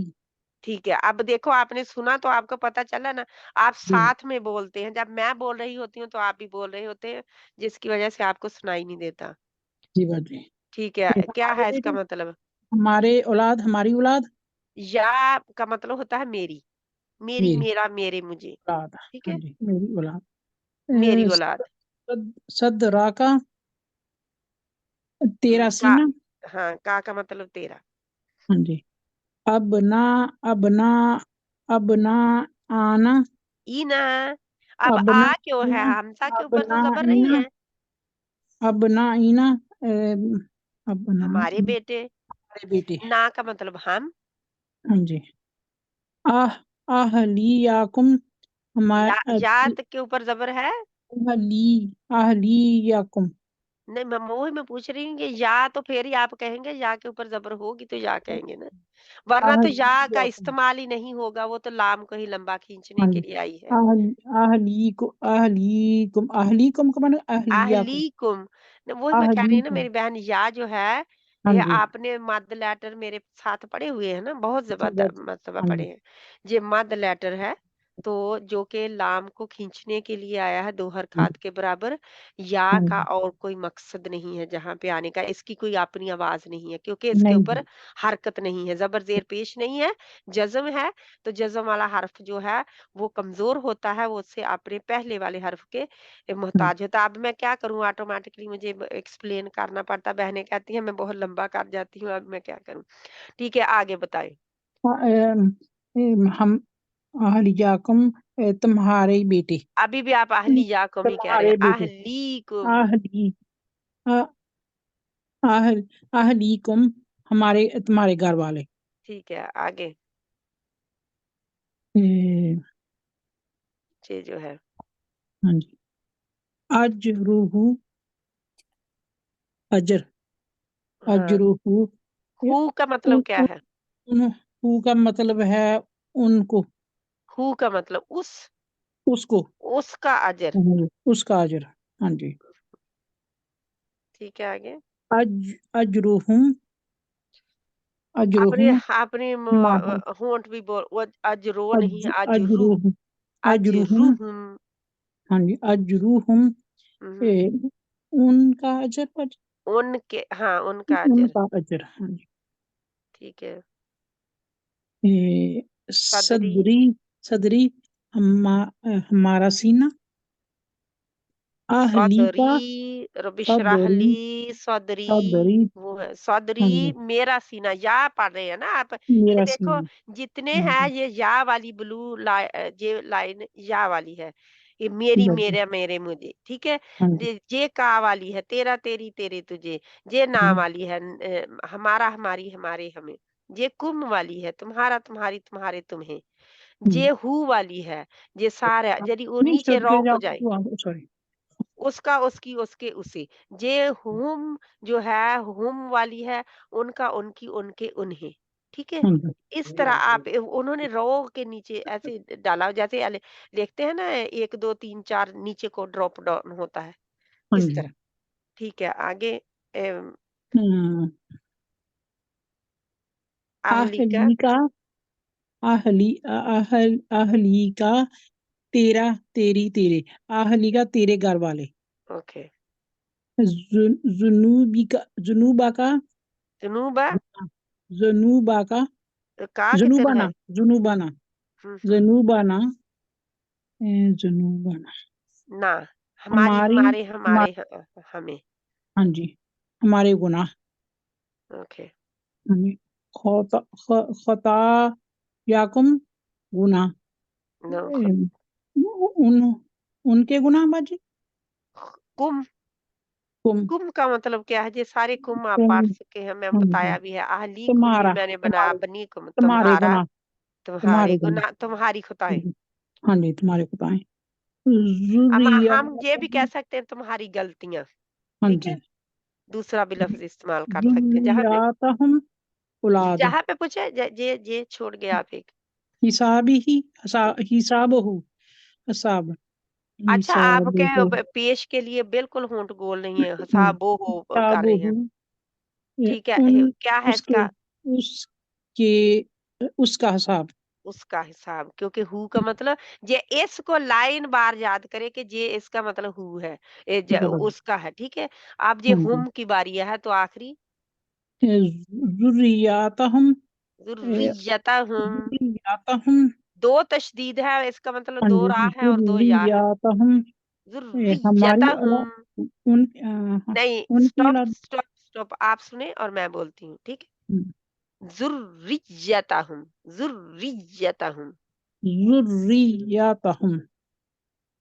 ठीक है, अब देखो आपने सुना तो आपको पता चला ना। आप साथ में बोलते हैं, जब मैं बोल रही होती हूँ तो आप भी बोल रहे होते हैं, जिसकी वजह से आपको सुनाई नहीं देता। जी बाजी। ठीक है, क्या हमारे है इसका बेटे, मतलब? हमारे औलाद, हमारी औलाद, या का मतलब होता है मेरी, मेरी, मेरी मेरा, मेरे, मुझे। औलाद। ठीक हाँ है, जी, मेरी औलाद। मेरी औलाद। सदरा का तेरा का, सीना। हाँ, का मतलब तेरा। हाँ जी। अब ना, अब ना, अब ना आना, इना, अब अब ना आ क्यों है? आना, हमसा के अब ऊपर तो ना जबर नहीं इना, है। अब ना इना, अब ना हमारे इना, बेटे। हमारे बेटे। ना का मतलब हम। हाँ जी। आह आहलियाकुम, हमारे यात के ऊपर जबर है। आहलियाकुम। नहीं, मैं वही मैं पूछ रही हूँ कि या तो फिर ही आप कहेंगे, या के ऊपर जबर होगी तो या कहेंगे ना, वरना तो या का आहलियाकुम। इस्तेमाल ही नहीं होगा। वो तो लाम को ही लंबा खींचने हाँ के जी। लिए आई है। आहलीकुम, आहलीकुम का मतलब आहलियाकुम। अहलीकुम। वही मैं कह रही हूँ ना आहलीकुम। मेरी बहन, या जो है, हाँ ये जी। आपने मद लेटर मेरे साथ पढ़े हुए हैं ना, बहुत जी जबरदस्त बाजी। मर्तबा हाँ पढ़े जी। हैं। ये मद लेटर है, तो जो कि लाम को खींचने के लिए आया है, दो हरकत के बराबर। या हाँ का जी। और कोई मकसद नहीं है जहां पे आने का, इसकी कोई अपनी आवाज नहीं है, क्योंकि इसके नहीं ऊपर जी। हरकत नहीं है, जबर जेर पेश नहीं है, जज्म है। तो जज्म वाला हर्फ जो है वो कमजोर होता है, वो उससे अपने पहले वाले हर्फ के हाँ। मोहताज होता। अब मैं क्या करूँ, ऑटोमेटिकली मुझे एक्सप्लेन करना पड़ता। बहनें कहती हैं मैं बहुत लंबा कर जाती हूँ, अब मैं क्या करूँ? ठीक है, आगे बताएं। हम आहलियाकुम, तुम्हारे बेटे। अभी भी आप अहली या कम ही कह रहे तुम्हारे हैं, बेटे। अहली कुम। आहली आ- आहल आहलीकुम, हमारे तुम्हारे घर वाले। ठीक है, आगे। ए, ये जो है, हाँ जी। अजरुहु, अजर, हाँ, अजरुहु। हु का मतलब क्या है? हु का मतलब है उनको, हु का मतलब उसको। उसका अजर। उसका अजर। हाँ जी। ठीक है, आगे। अजरुहुम, आपने अजरुहुम आपने माहुम, होंठ भी बोल, वो अजरो नहीं, अजरू, अजरुहुम, अजरुहुम। अजरूहुम। हाँ जी, अजरुहुम। हम्म, उनका अजर, उनके, हाँ, उनका अजर। उनका अजर। हाँ जी। ठीक है। सदरी, सदरी, सदरी, हमारा सीना। आहली का सदरी, सदरी, रबिशराहली, सदरी। सदरी। वो है हाँ सदरी, जी, मेरा सीना। या पढ़ रहे हैं ना आप? ये मेरा देखो, सीना। जितने हाँ हैं जी, ये या वाली ब्लू ये लाइन या वाली है। ये मेरी, हाँ जी, मेरे, मेरे, मुझे। ठीक है। हाँ जी। ये का वाली है, तेरा, तेरी, तेरे, तुझे। ये ना हम्म, वाली है, हमारा, हमारी, हमारे, हमें। ये कुम वाली है, तुम्हारा, तुम्हारी, तुम्हारे, तुम्हें। हम्म। ये हु वाली है, ये सारा, यदि वो नहीं नीचे रॉ हो जाए, सॉरी। उसका, उसकी, उसके, उसे। जे हुम जो है, हुम वाली है, उनका, उनकी, उनके, उन्हें। ठीक है। हाँ जी, इस तरह आप उन्होंने रो के नीचे ऐसे डाला, जैसे लिखते हैं ना, 1 2 3 4 नीचे को ड्रॉप डाउन होता है, हाँ इस जी। तरह। ठीक है, आगे। हम्म, आहली का। आहली का, आहली का तेरा, तेरी, तेरे। आहली का तेरे घर वाले। ओके। जुनूबा का जुनूबा जुनूबा का का कितने जुनूबाना है? जुनूबाना जुनूबाना जुनूबाना ना हमारी हमारी हमारे हमारे हमें। हाँ जी, हमारे गुनाह। ओके। हमें खता याकुम गुनाह। नो उन उनके गुनाह बाजी। कुम कुम का मतलब क्या है? ये सारे कुम आप तुम पढ़ चुके हैं, मैं बताया भी है। आहली कुम भी तुम्हारा मैंने बनाया, तुम्हारे बनी कुम तुम्हारे तुम्हारा, गुनाह तुम्हारे तुम्हारे गुनाह। गुनाह, तुम्हारी खुताएं। हाँ जी, तुम्हारे खुदाएं। हम ये भी कह सकते हैं तुम्हारी गलतियां, हाँ ठीक जी। है, दूसरा भी लफ्ज इस्तेमाल कर सकते हैं जुर्रियातहुम औलाद। जहाँ पे पूछे। ये छोड़ गए आप एक। हिसाबहु हिसाब अच्छा, आपके हिसाबहु पेश के लिए बिल्कुल होंठ गोल नहीं है, हाँ, हसाबो हो कर रहे हैं, हिसाबहु ठीक है। उन क्या है उसके इसका? उसका हिसाब। उसका हिसाब, क्योंकि हु का मतलब ये इसको लाइन बार याद करे कि ये इसका मतलब हु है, उसका है, ठीक है। अब ये हाँ जी। हुम की बारी है, तो आखिरी जुर्रियातहुम जुर्रियतहुम। जुर्रियातहुम दो तशदीद है, इसका मतलब हाँ दो जी, रा है और दो या है। जुर्रियातहुम हमारी जुर्रियतहुम। उन नहीं, उनकी स्टॉप औलाद। स्टॉप स्टॉप, आप सुने और मैं बोलती हूँ, ठीक है। जुर्रियतहुम जुर्रियतहुम। जुर्रियातहुम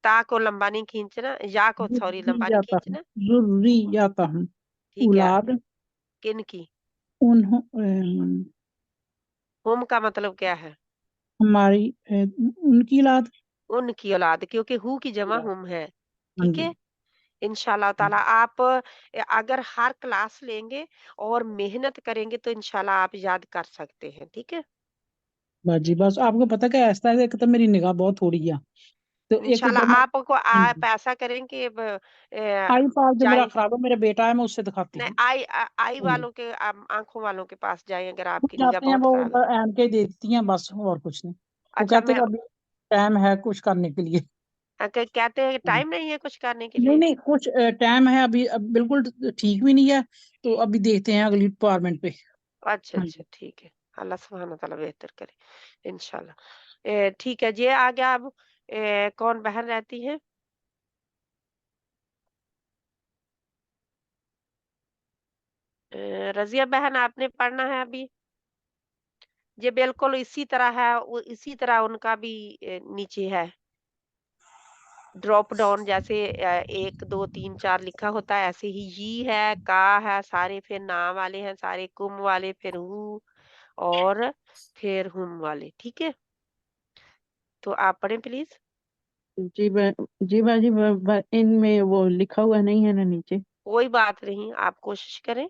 ता को लंबा नहीं खींचना, या को सॉरी लंबा नहीं जुर्रियातहुम खींचना, जुर्रियातहुम ठीक है। औलाद किन की? हुम का मतलब क्या है? हमारी उनकी औलाद। उनकी औलाद, क्योंकि हु की जमा हुम है, हाँ ठीक जी। है। इंशाल्लाह ताला आप अगर हर क्लास लेंगे और मेहनत करेंगे तो इंशाल्लाह आप याद कर सकते हैं, ठीक है। बाजी बस आपको पता क्या ऐसा है, एक तो मेरी निगाह बहुत थोड़ी है, तो एक इंशाल्लाह ऊपर मैं आपको हाँ आप जी। ऐसा करेंगे आई पास जो मेरा जाए। खराब है, मेरा बेटा है, मैं उससे दिखाती नहीं, हूँ। आई हाँ जी। वालों के आंखों वालों के पास जाएं अगर वो आपकी निगाह जाते हैं, बहुत वो खराब है। एम के देती हैं बस, और कुछ नहीं। वो अच्छा, कहते मैं हैं कि अभी टाइम है कुछ करने के लिए। कहते हैं टाइम नहीं है कुछ करने के नहीं लिए। नहीं, कुछ टाइम है अभी, अब बिल्कुल ठीक भी नहीं है, तो अभी देखते हैं अगली डिपार्टमेंट पे। अच्छा हाँ अच्छा, जी। ठीक है। अल्लाह सुब्हान व तआला बेहतर करे इंशाल्लाह। ठीक है, ये आ गया। अब कौन बहन रहती है? रजिया बहन, आपने पढ़ना है अभी। ये बिल्कुल इसी तरह है, वो इसी तरह उनका भी नीचे है ड्रॉप डाउन, जैसे 1 2 3 4 लिखा होता है, ऐसे ही है, का है, सारे फिर नाम वाले हैं, सारे कुम वाले, फिर हु और फिर हुम वाले, ठीक है। तो आप पढ़ें प्लीज। जी बाजी, इनमें वो लिखा हुआ नहीं है ना नीचे। कोई बात नहीं, आप कोशिश करें।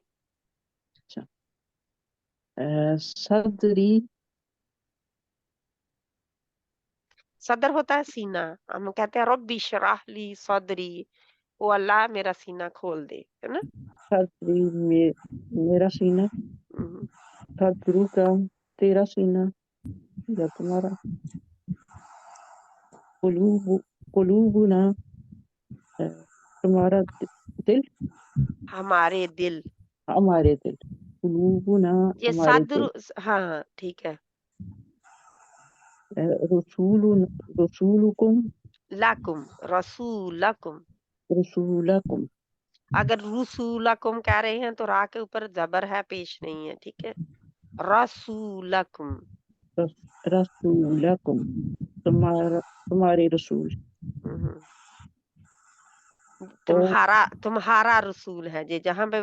अच्छा, सदरी सदर होता है सीना, हम कहते हैं रब्बी शराह ली सदरी, ओ अल्लाह मेरा सीना खोल दे, है ना। सदरी मेरा सीना, हम्म, सदरू का तेरा सीना या तुम्हारा, कुलूबु कुलूबुना तुम्हारा दिल, हमारे दिल। हमारे दिल, कुलूबुना ये हमारे दिल, हाँ हाँ, ठीक है। रसूलुन रसूलुकुम लाकुम रसूलकुम। रसूलकुम अगर रुसूलकुम कह रहे हैं तो रा के ऊपर जबर है, पेश नहीं है, ठीक है। रसूलकुम। रसूलकुम तुम्हारे रसूल, हम्म, और तुम्हारा रसूल है जी, जहां पे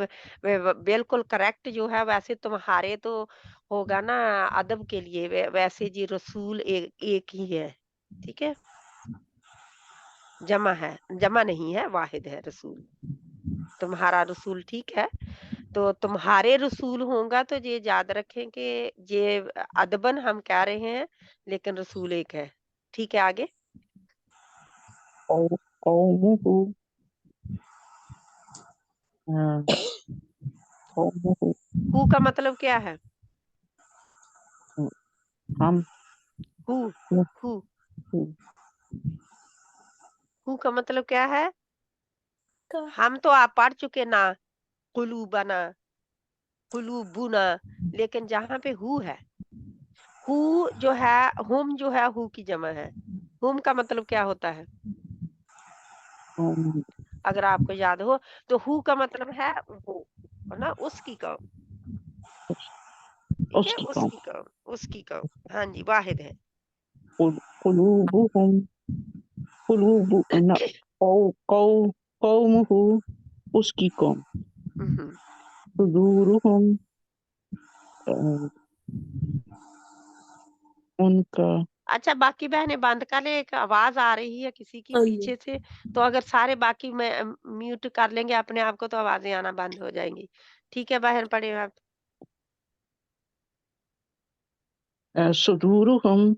बिल्कुल करेक्ट जो है, वैसे तुम्हारे तो होगा ना अदब के लिए, वैसे जी रसूल एक ही है, ठीक है। जमा है, जमा नहीं है, वाहिद है रसूल। तुम्हारा रसूल, ठीक है। तो तुम्हारे रसूल होगा तो ये याद रखें कि ये अदबन हम कह रहे हैं, लेकिन रसूल एक है, ठीक है। आगे कौमुहु कौमुहु हु का मतलब क्या है? हम हु हु हु का मतलब क्या है? उसका हम तो आप पढ़ चुके ना, कुलूबना, कुलूबुना, लेकिन जहाँ पे हु है, हु जो है, हुम जो है, हु की जमा है। हुम का मतलब क्या होता है? um, अगर आपको याद हो तो हु का मतलब है वो, है ना, उसकी कौम। ठीक है, उसकी कौम। उसकी कौम, उसकी कौम। हाँ जी, वाहिद है। कुलूबुहुम कुलूबु न कौमुहु उसकी कौम। सुदूरुहुम उनका। अच्छा, बाकी बहनें बंद कर ले, एक आवाज आ रही है किसी की हाँ जी। पीछे से, तो अगर सारे बाकी में म्यूट कर लेंगे अपने आप को तो आवाजें आना बंद हो जाएंगी। ठीक है बहन, पढ़े आप। सुदूरुहुम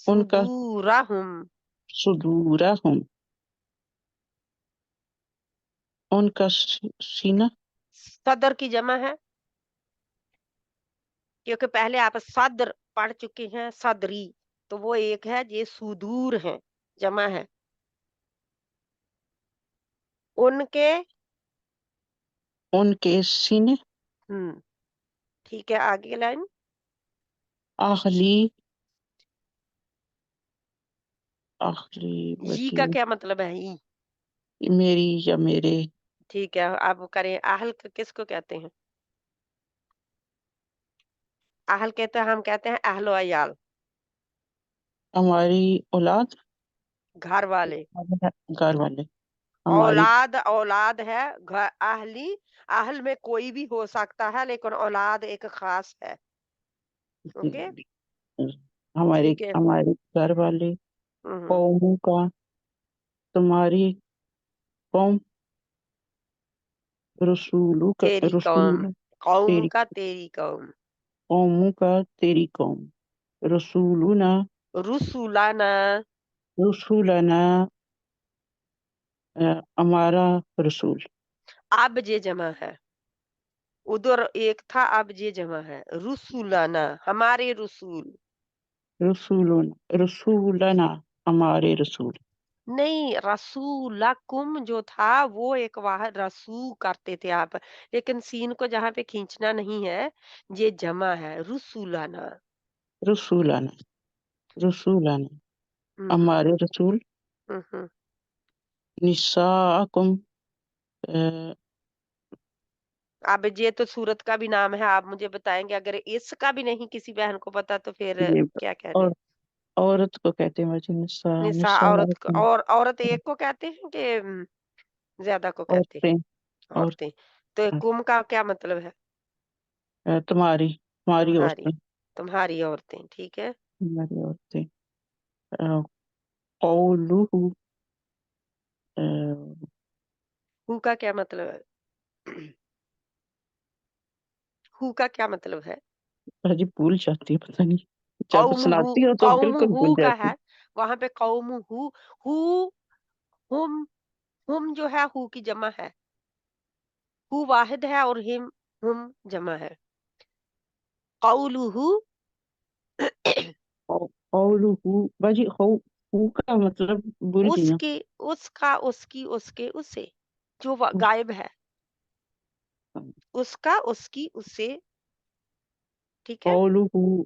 उनका। सुदूरहुम, सुदूरहुम उनका सीना। सदर की जमा है, क्योंकि पहले आप सदर पढ़ चुके हैं, सदरी, तो वो एक है, ये सुदूर है, जमा है। उनके, उनके सीने। ठीक है, आगे लाइन। आखली आखली ई का क्या मतलब है? ई, मेरी या मेरे। ठीक है, अब करें। आहल किसको कहते हैं? आहल कहते हैं, हम कहते हैं अहलो अयाल, हमारी औलाद। घर वाले। घर वाले हमारी। औलाद, औलाद है, घर, आहली, आहल में कोई भी हो सकता है, लेकिन औलाद एक खास है। ओके, हमारे ठीक है। हमारे घर वाले हम्म, कौमों का। तुम्हारी कौम। रसूलू का तेरी कौम, रसूल। कौम तेरी का तेरी कौम। कौमों का तेरी कौम। रसूलुना रुसुलाना, रसूलना हमारा रसूल। अब जे जमा है, उधर एक था, अब जे जमा है। रुसुलाना, हमारे रसूल। रसूलना हमारे रसूल। नहीं, रसूलकुम जो था वो एक वाह रसू करते थे आप, लेकिन सीन को जहाँ पे खींचना नहीं है, ये जमा है, रुसुलाना। रसूलना रसूलना हम्म, हमारे रसूल। हम्म। निसाकुम अब ये तो सूरत का भी नाम है, आप मुझे बताएंगे। अगर इसका भी नहीं किसी बहन को पता तो फिर ये क्या कहने? और औरत को कहते हैं वैसे निसा निसा, औरत को, निसाकुम। और औरत एक को कहते हैं कि ज्यादा को कहते औरतें हैं? और औरतें। तो कुम का क्या मतलब है? तुम्हारी तुम्हारी तुम्हारी, औरतें। तुम्हारी औरतें, ठीक है। तुम्हारी औरतें। कौलुहु हु का क्या मतलब है? हु का क्या मतलब है? अजी भूल जाती है, पता नहीं जब कौम हु, सुनाती हो तो कौम बिल्कुल हु भूल का जाती। है, वहां पे कौम हु, हु, हुम, हुम जो है हु की जमा है, हु वाहिद है और हिम, हुम जमा है। कौलुहु, कौलुहु बाजी हु का मतलब भूल गई ना। उसके, उसका, उसकी, उसके, उसे, जो गायब है, उसका, उसकी, उसे, ठीक है। कौलुहु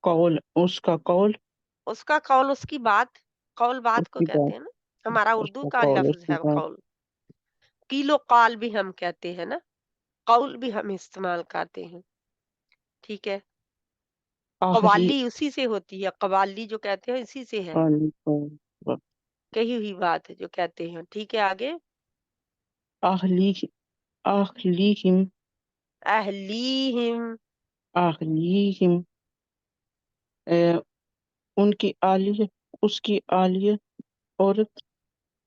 कौल उसका कौल। उसका कौल, उसकी बात, कौल बात को उसकी कहते बात। हैं ना, हमारा उर्दू उसका का कौल लफ्ज उसकी है बात। कौल। कीलो काल भी हम कहते हैं ना, कौल भी हम इस्तेमाल करते हैं, ठीक है। आहली कवाली उसी से होती है, कवाली जो कहते हैं इसी से है, कही हुई बात है जो कहते हैं, ठीक है। आगे, आहली आहलीहिम अहलीहिम, आहलीहिम उनकी आलिया उसकी आलिया औरत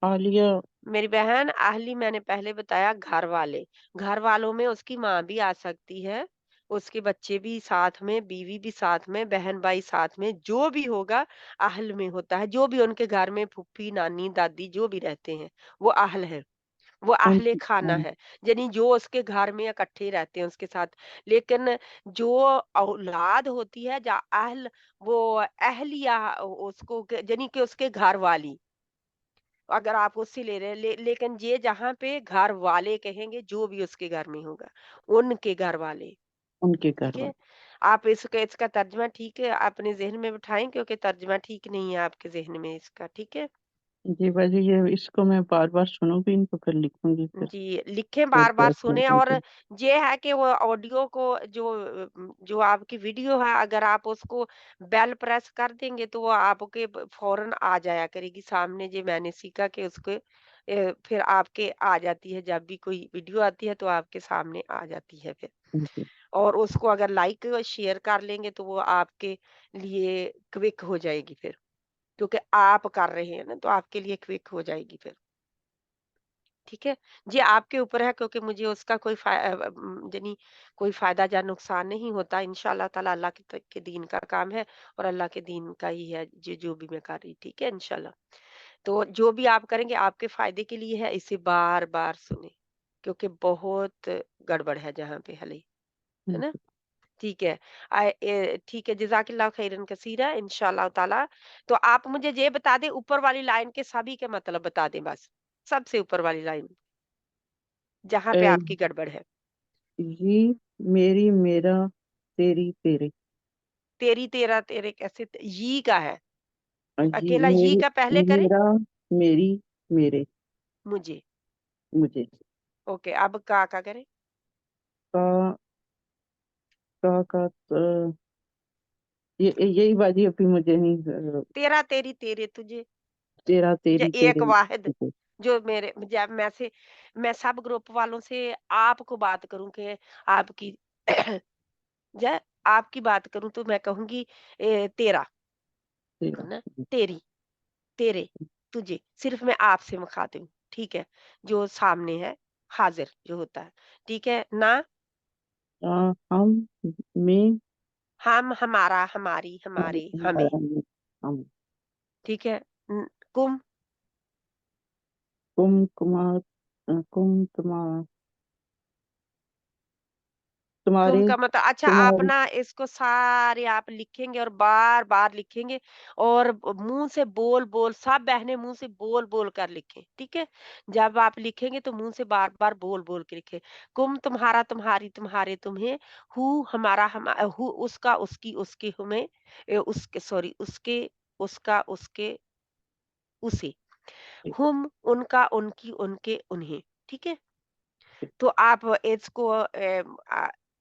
आलिया। मेरी बहन, अहली मैंने पहले बताया घर वाले, घर वालों में उसकी माँ भी आ सकती है, उसके बच्चे भी साथ में, बीवी भी साथ में, बहन भाई साथ में, जो भी होगा अहल में होता है। जो भी उनके घर में फूफी, नानी, दादी जो भी रहते हैं, वो अहल है, वो अहले उनकी खाना है, यानी जो उसके घर में इकट्ठे रहते हैं उसके साथ। लेकिन जो औलाद होती है, जा अहल, वो अहलिया उसको यानी कि उसके घर वाली, अगर आप उससे ले रहे हैं, लेकिन ये जहाँ पे घर वाले कहेंगे, जो भी उसके घर में होगा, उनके घर वाले, उनके घर ठीक है। वाले। आप इसका तर्जमा ठीक है अपने जहन में बिठाएं, क्योंकि तर्जमा ठीक नहीं है आपके जहन में इसका, ठीक है। जी बाजी, ये इसको मैं बार बार सुनूंगी, इनको फिर लिखूंगी, फिर जी, लिखें, फिर बार-बार कैसे सुनें। और उनको। ये है कि वो ऑडियो को जो आपकी वीडियो है, अगर आप उसको बेल प्रेस कर देंगे तो वो आपके फौरन आ जाया करेगी सामने। जे मैंने सीखा कि उसको फिर आपके आ जाती है, जब भी कोई वीडियो आती है तो आपके सामने आ जाती है फिर। जी और उसको अगर लाइक शेयर कर लेंगे तो वो आपके लिए क्विक हो जाएगी फिर, क्योंकि आप कर रहे हैं ना, तो आपके लिए क्विक हो जाएगी फिर, ठीक है। जी, आपके ऊपर है, क्योंकि मुझे उसका यानी कोई फ़ायदा या नुकसान नहीं होता। इंशाअल्लाह ताला अल्लाह के दीन का काम है, और अल्लाह के दीन का ही है जो भी मैं कर रही, ठीक है इंशाअल्लाह। तो जो भी आप करेंगे आपके फ़ायदे के लिए है, इसे बार-बार सुनें, क्योंकि बहुत गड़बड़ है जहाँ पे हले, है ना? जी ठीक है। ठीक है, जज़ाकिल्लाह खैरन कसीरा इंशाअल्लाह ताला। तो आप मुझे ये बता दें, ऊपर वाली लाइन के सभी के मतलब बता दें बस, सबसे ऊपर वाली लाइन। जहाँ अ, पे आपकी गड़बड़ है। ये मेरी, मेरा, तेरी, तेरे। तेरी, तेरा, तेरे कैसे यी का है? जी, अकेला यी मेरी, का पहले करें? मेरा, मेरी, मेरे, मुझे। मुझे। ओके, अब का करें? का का ये यही बाजी अभी मुझे नहीं। तेरा, तेरी, तेरे, तुझे। तेरा, या तेरी, एक तेरे, वाहिद, मुझे। जो मेरे जब मैं सब ग्रुप वालों से आपको बात करूँ कि आपकी या आपकी बात करूँ तो मैं कहूँगी तेरा, तेरा। है ना? तेरी, तेरे, तुझे, सिर्फ मैं आपसे मुखातिब हूँ, ठीक है? जो सामने है, हाज़िर जो होता है, ठीक है? ना हम, मैं, हम, हमारा, हमारी, हमारे, हमें, हमारा, मैं, हम। ठीक है? कुम, कुम, कुमार, कुम, तुम्हारा, कुम तुम्हारे, का मतलब अच्छा, आप तुम्हारी। ना इसको सारे आप लिखेंगे और बार-बार लिखेंगे, और मुँह से बोल-बोल, सब बहनें मुँह से बोल-बोल कर लिखें, ठीक है? जब आप लिखेंगे तो मुँह से बार-बार बोल-बोल के लिखें। कुम तुम्हारा, तुम्हारी, तुम्हारे, तुम्हें, हू हमारा, हू उसका, उसकी, उसके, हमें, उसके सॉरी उसके, उसका, उसके, उसे, हुम उनका, उनकी, उनके, उन्हें, ठीक है? तो आप इसको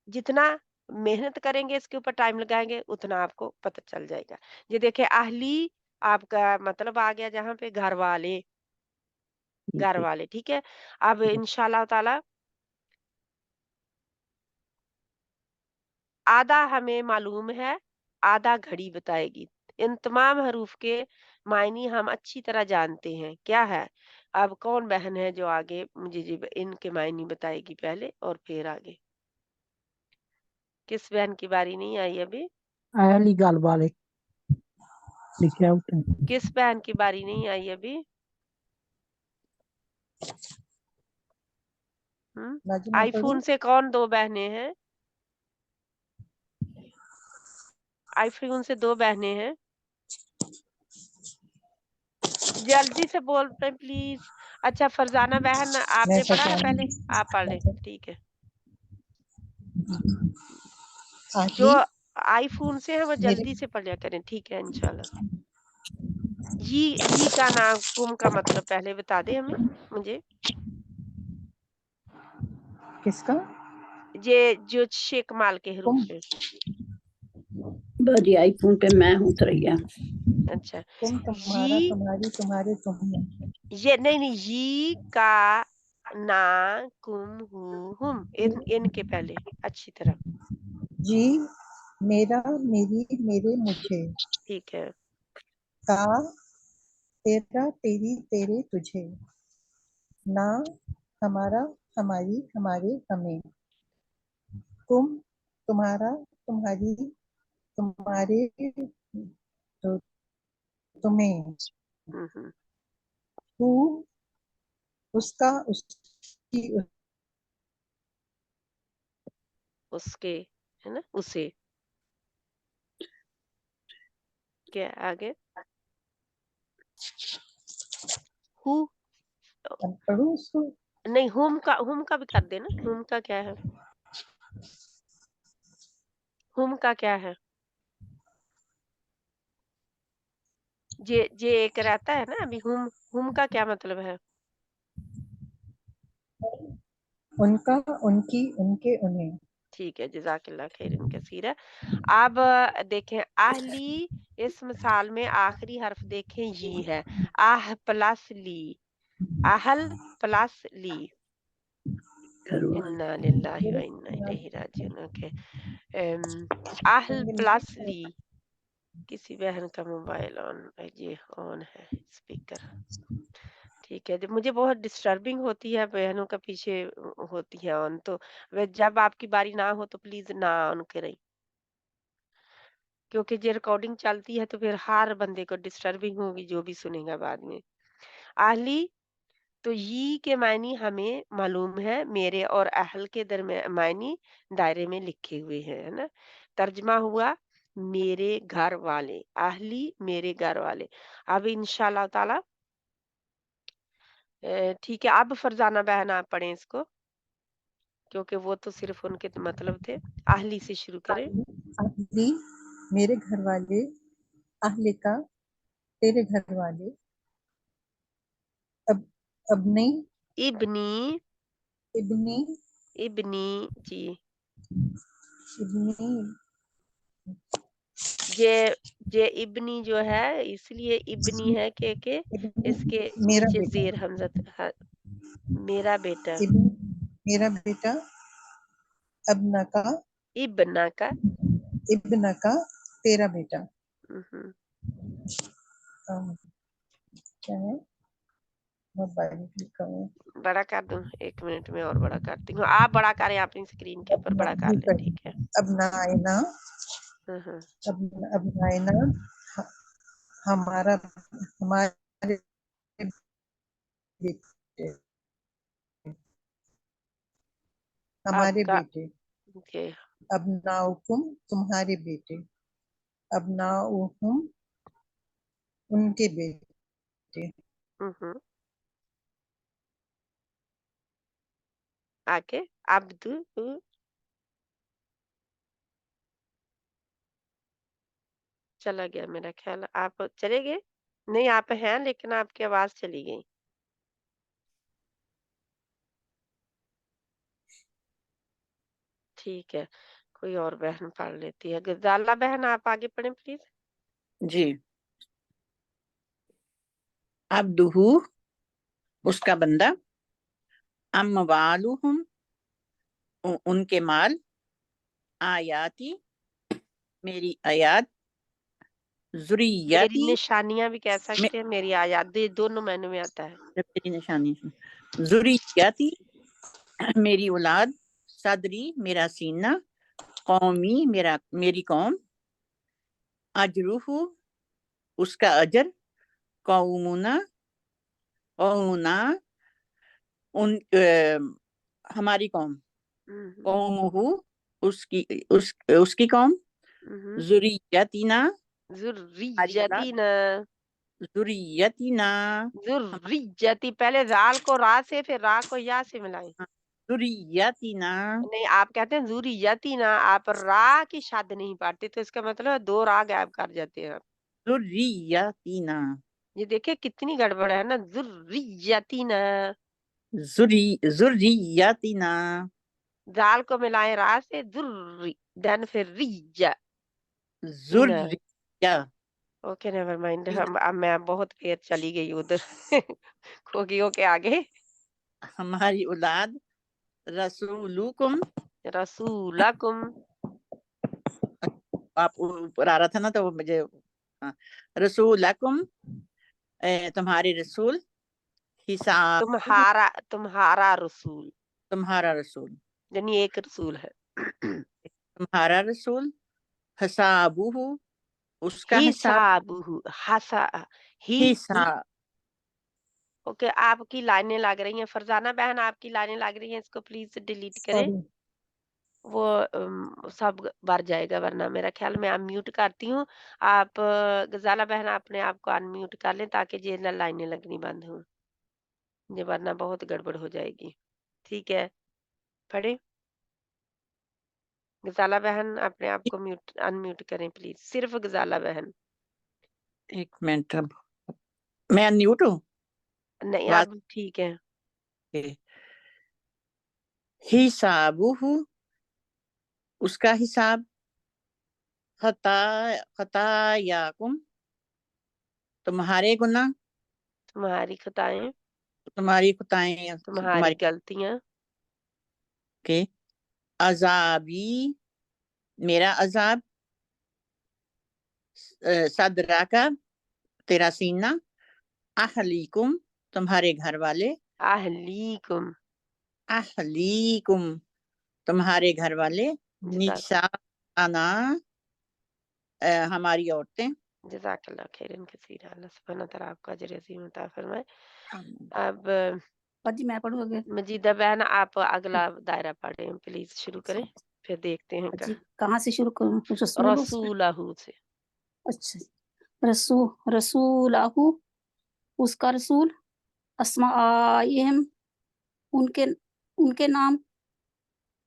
जितना मेहनत करेंगे, इसके ऊपर टाइम लगाएँगे, उतना आपको पता चल जाएगा। ये देखिए, अहली आपका मतलब आ गया जहाँ पे घर जी वाले, ठीक है? अब इंशाअल्लाह ताला आधा हमें मालूम है, आधा घड़ी बताएगी। इन तमाम हरूफ के मायने हम अच्छी तरह जानते हैं, क्या है? अब कौन बहन है जो आगे मुझे जी इनके मायने बताएगी पहले और फिर आगे? किस बहन की बारी नहीं आई अभी? अहली गल वाले लिखे आउट है। किस बहन की बारी नहीं आई अभी? नाज़िमा आईफ़ोन पढ़ूं? से कौन 2 बहनें हैं? आईफ़ोन से 2 बहनें हैं। जल्दी से बोल रहे प्लीज़। अच्छा, फरज़ाना बहन मैं आपने पढ़ा है पहले? पढ़ूँ? आप पढ़ लें, ठीक है। जो आही आईफ़ोन से है वो मेरे जल्दी से पढ़ लिया करें, ठीक है इंशाल्लाह। ये का नाम कुम का मतलब पहले बता दें हमें मुझे। किसका? ये जो शेकमाल के हरूफ तुम हैं। बाजी आईफोन पे मैं हूँ तरैया। अच्छा, तुम, तुम्हारा, ये तुम्हारी, तुम्हारे, तुम्हें। नहीं, ये का ना कुम हु हुम, इनके पहले अच्छी तरह, जी, मेरा, मेरी, मेरे, मुझे। ठीक है। का, तेरा, तेरी, तेरे, तुझे। ना, हमारा, हमारी, हमारे, हमें। तुम, तुम्हारा, तुम्हारी, तुम्हारे, तो तुम्हें। हम्म। तू, उसका, उसकी, उसके, है ना, उसे, क्या आगे? हु पढ़ो उसको। नहीं, हुम का भी कर देना। हुम का क्या है? हुम का क्या है? जे एक रहता है ना अभी, हुम का क्या मतलब है? उनका, उनकी, उनके, उन्हें। ठीक है, जज़ाकल्लाह खैरन कसीरा। अब देखें आहली, इस मिसाल में आखिरी हर्फ देखें ये है, आह प्लस ली, आहल प्लस ली। इन्ना लिल्लाहि व इन्ना इलैहि राजिऊन। ओके, आहल प्लस ली। किसी बहन का मोबाइल ऑन, ये ऑन है स्पीकर। ठीक है, जब मुझे बहुत डिस्टर्बिंग होती है, बहनों का पीछे होती है ऑन, तो जब आपकी बारी ना हो तो प्लीज ना ऑन करें, क्योंकि जो रिकॉर्डिंग चलती है तो फिर हर बंदे को डिस्टर्बिंग होगी जो भी सुनेगा बाद में। आहली, तो ये के मायनी हमें मालूम है, मेरे और अहल के दरमियानी दायरे में लिखे हुए हैं, है ना। तर्जमा हुआ मेरे घर वाले, आहली मेरे घर वाले। अब इंशाल्लाह ताला ठीक है, अब फरजाना बहन आप पढ़ें इसको, क्योंकि वो तो सिर्फ उनके मतलब थे। आहली से शुरू करें। अहली मेरे घर वाले, अहले का तेरे घर वाले, अब अबनी इब्नी, इब्नी इब्नी जी, इब्नी जे इब्नी जो है इसलिए इब्नी है कि इसके मेरा नीचे बेटा, जेर हमजा। मेरा बेटा, मेरा बेटा, अबना का इब्ना का। इब्ना का तेरा बेटा। हम्म, क्या है, मोबाइल लिखा हुआ बड़ा कर दूं? 1 मिनट में और बड़ा करती हूँ, आप बड़ा करें अपनी स्क्रीन के ऊपर, बड़ा कर लें, ठीक है। अबना आयना, अबना आयना, हमारा, हमारे बेटे, हमारे आपका बेटे, ओके। अबनाउकुम तुम्हारे बेटे, अबनाउहुम उनके बेटे, आगे अब्दु, चला गया मेरा ख्याल, आप चले गए? नहीं, आप हैं लेकिन आपकी आवाज चली गई। ठीक है, कोई और बहन पढ़ लेती है। गजाला बहन आप आगे पढ़ें प्लीज। जी, अब्दुहु उसका बंदा, अम्वालुहुम उनके माल, आयाती मेरी आयात, मेरी जुरियती निशानियां भी कह सकते हैं, मेरी आयात, ये दोनों मैनू में आता है। मेरी निशानी, जुरियती मेरी औलाद, सदरी मेरा सीना, कौमी मेरी कौम, अजरुहु उसका अजर, कौमुना कौमुना हमारी कौम, कौमुहु उसकी कौम, जुरियतीना जुर्रियतीना, जुरियतीना जुर्रियती, पहले जाल को रा से फिर रा को या से मिलाएं। जुरियतीना नहीं, आप कहते हैं जुर्रियतीना, आप रा की शद नहीं पढ़ते, तो इसका मतलब 2 रा गायब कर जाते हैं आप। जुरियतीना, ये देखिए कितनी गड़बड़ है ना, जुर्रियतीना, जुरियतीना जाल को मिलाएं रा से, जुर्री, देन फिर रिया, जुर्रिया। ओके नेवर माइंड, हम अब मैं बहुत देर चली गई उधर खोगियों के आगे। हमारी औलाद, रसूलुकुम रसूलकुम, आप ऊपर आ रहा था ना तो मुझे, हाँ, रसूलकुम तुम्हारे रसूल, हिसाब तुम्हारा रसूल, तुम्हारा रसूल, यानी एक रसूल है। तुम्हारा रसूल, हसाबुहु उसका हिसाब, हिसाबुहु, हसा हिसाब ओके, आपकी लाइनें लग रही हैं फरजाना बहन, आपकी लाइनें लग रही हैं, इसको प्लीज डिलीट करें, सॉरी, वो सब भर जाएगा, वरना मेरा ख्याल मैं अनम्यूट करती हूँ। आप गजाला बहन अपने आप को अनम्यूट कर लें ताकि ये लाइनें लगनी बंद हों। ये वरना बहुत गड़बड़ हो जाएगी। ठीक है, पढ़े। गजाला बहन अपने आप को अनम्यूट करें प्लीज, सिर्फ गजाला बहन। एक मिनट, अब मैं अनम्यूट हूँ? नहीं, आवाज आप ठीक है। हिसाबुहु, उसका हिसाब, खतायाकुम, तुम्हारे गुनाह, तुम्हारी खताएं, तुम्हारी खताएं, तुम्हारी तुम्हारी गलतियां, के अजाबी, मेरा अजाब, सदरा का, तेरा सीना, अहलीकुम, तुम्हारे घर वाले, अहलीकुम, अहलीकुम, तुम्हारे घर वाले, निसाना, हमारी औरतें। जज़ाकल्लाह खैरन कसीरा, अल्लाह सुब्हानहू तआला आपको अजर अज़ीम अता फरमाए। अब जी मैं पढ़ूँ आगे। मजीदा बहन आप अगला दायरा पढ़ें प्लीज, शुरू करें, फिर देखते हैं जी कहाँ से शुरू करूँ? रसूलहू से? रसूलहू से। अच्छा, रसूलहू, उसका रसूल, अस्माइहिम, उनके उनके नाम,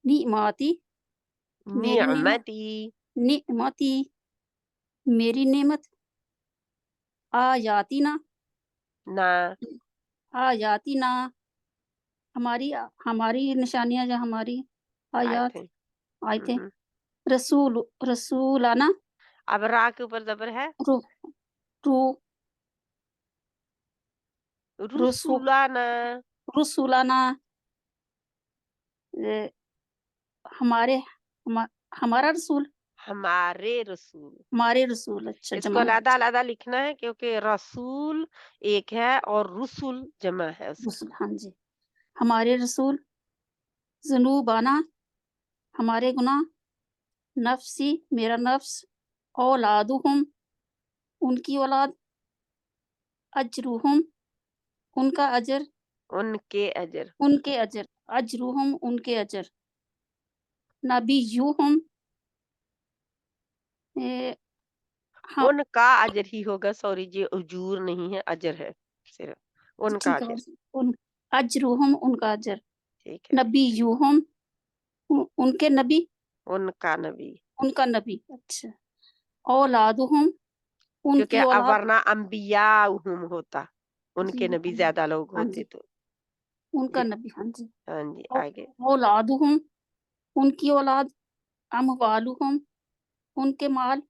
निमाती, मेरी नेमत, निमाती, मेरी नेमत, आयातिना, ना, आयातिना, हमारी हमारी निशानियां, जो हमारी आयात आयतें, रसूलाना, अब रा के ऊपर जबर है, रू रू रसूलाना, रसूलाना, हमारे हमारा रसूल, हमारे रसूल, हमारे रसूल। अच्छा, इसको जमा है। अलग-अलग लिखना है क्योंकि रसूल एक है और रसूल जमा है उसका। रसूल, हाँ जी, हमारे रसूल, ज़ुनूबाना, हमारे गुनाह, नफ्सी, मेरा नफ्स, औलादुहुम, उनकी औलाद, अजरुहुम, उनका अजर, उनके अजर, उनके अजर, अजरुहुम, उनके अजर, नबीयुहुम, हाँ, उनका अजर ही होगा, सॉरी ये उजूर नहीं है, अजर है सिर्फ, उनका ठीक है, अजर। उन अजरुहुम, उनका अजर, ठीक है, नबीयुहुम, उनके नबी, उनका नबी, उनका नबी। अच्छा, औलादुहुम, क्योंकि उनकी औलाद, वरना अंबिया होता, उनके जी नबी ज्यादा लोग हाँ होते जी, तो। उनका नबी, हाँ जी, हाँ जी, आगे। औलादुहुम, उनकी औलाद, अमवालुहुम, उनके माल,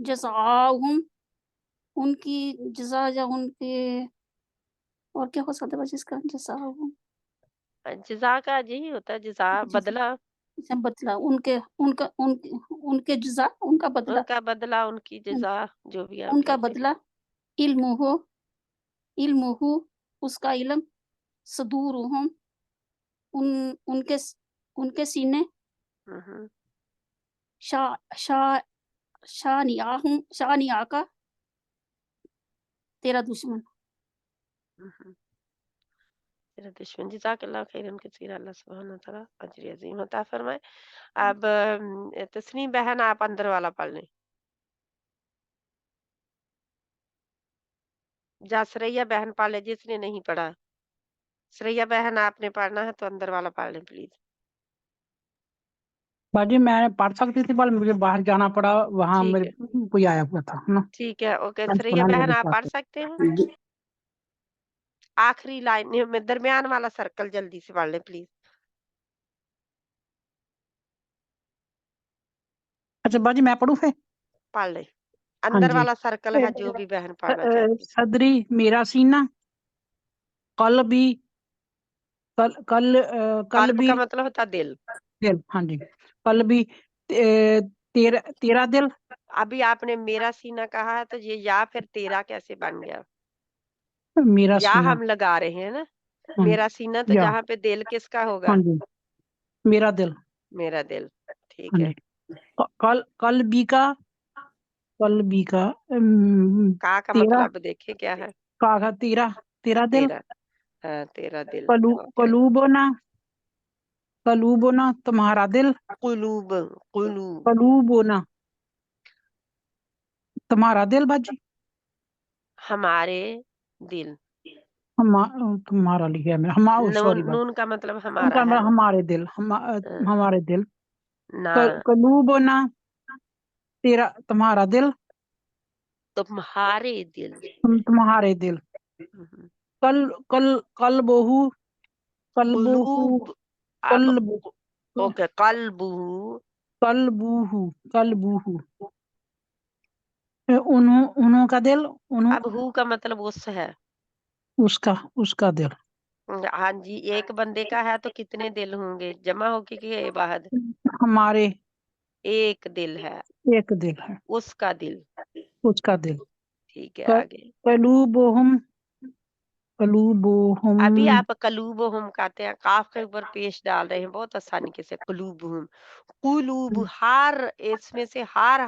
जज़ाउहुम, उनकी जज़ा, या उनके, और क्या हो सकता है बस इसका, जज़ाउहुम, जज़ा का यही होता है, जज़ा बदला, अच्छा, बदला, उनके जज़ा, उनका बदला, उनका बदला, उनकी जज़ा, जो भी आप उनका कहते हैं। बदला, इल्मुहु, इल्मुहु, उसका इल्म, सदूरुहुम, उनके उनके सीने, शा शा शानियाहुम, शानिया का, तेरा दुश्मन। तेरा दुश्मन, जज़ाकल्लाह खैरन कसीरा, अल्लाह सुब्हानहू तआला अजर अज़ीम अता फरमाए। अब तस्नीम बहन आप अंदर वाला पढ़ लें, जा सरैया बहन पढ़ ले जिसने नहीं पढ़ा। सरैया बहन आपने पढ़ना है तो अंदर वाला पढ़ लें प्लीज। बाजी मैं पढ़ सकती थी, पर मुझे बाहर जाना पड़ा, वहां ठीक मेरे है, कोई आया हुआ था ना, ठीक है, ओके। लंच सरैया बनाने बहन वाली आप बात पढ़ सकते हैं, आखिरी लाइन में दरमियान वाला सर्कल जल्दी से पढ़ लें प्लीज। अच्छा बाजी मैं पढ़ूं फिर? पढ़ लें, हाँ अंदर जी। वाला सर्कल है, जो भी बहन पढ़ना चाहती है। सदरी, मेरा सीना, कल भी, कल कल कल कल्ब भी, का मतलब होता दिल। दिल, हाँ जी, कल भी, तेरा तेरा दिल, अभी आपने मेरा सीना कहा है तो ये या फिर तेरा कैसे बन गया? मेरा या सीना, हम लगा रहे हैं ना, मेरा सीना, तो या, जहाँ पे दिल किसका होगा? हाँ जी, मेरा दिल, मेरा दिल, ठीक हाँ है। जी, कल कल भी का, कल भी का, का तेरा, मतलब देखे क्या है? का तेरा, तेरा दिल, तेरा, हाँ तेरा दिल, ओके। कलूबोना, कलूबोना, तुम्हारा दिल, कुलूब, कुलूब, कलूबोना, तुम्हारा दिल बाजी, हमारे दिल, तुम्हारा लिखा है मैंने, हम सॉरी बात, नून का मतलब हमारा उनका है मतलब ना। हमारे दिल, हाँ, हमारे दिल, ना कलूबना तेरा तुम्हारा दिल, तुम्हारे दिल। तुम्हारे दिल, हम्म, कल कल कलबहू कलबहू कुलूब। अब कल्ब ओके, कल्बू। कलबूहू कलबूहू, उन्हों का दिल, उन्हों अब हु का मतलब उस है। उसका दिल, हाँ जी, एक बंदे का है तो कितने दिल होंगे, जमा होके कि बाहर? हमारे एक दिल है, एक दिल है, उसका दिल। उसका दिल, ठीक है, आगे। कलूबहुम कलूबहुम, अभी आप कलूबहुम कहते हैं, काफ के ऊपर पेश डाल रहे हैं बहुत आसानी के से, कलूबहुम। कुलूब, हर इसमें से हर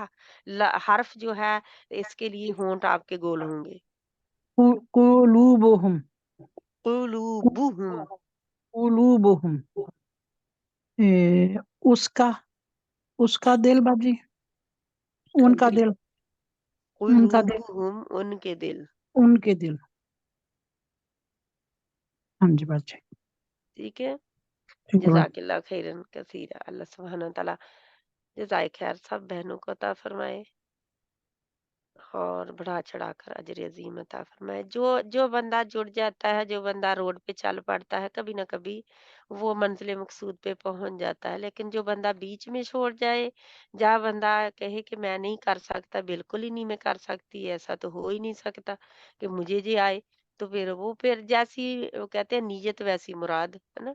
हर्फ जो है इसके लिए होंठ आपके गोल होंगे। कुलूबहुम कुलूबुहुम। कुलूबहुम, उसका दिल बाजी, उनका दिल, उनका दिल, कुलूबुहुम, उनके दिल। उनके दिल, हाँ जी बाजी, ठीक है, ठीक है। जज़ाकिल्लाह खैरन कसीरा। अल्लाह सुब्हानहू व तआला जज़ाए खैर सब बहनों को अता फरमाए और बढ़ा चढ़ाकर अजर अजीम अता फरमाए। जो जो बंदा जुड़ जाता है, जो बंदा रोड पे चल पड़ता है, कभी ना कभी वो मंजिल मकसूद पे पहुंच जाता है। लेकिन जो बंदा बीच में छोड़ जाए, जहाँ बंदा कहे कि मैं नहीं कर सकता, बिल्कुल ही नहीं मैं कर सकती, ऐसा तो हो ही नहीं सकता कि मुझे जे आए, तो फिर जैसी वो कहते हैं नीयत वैसी मुराद, है ना।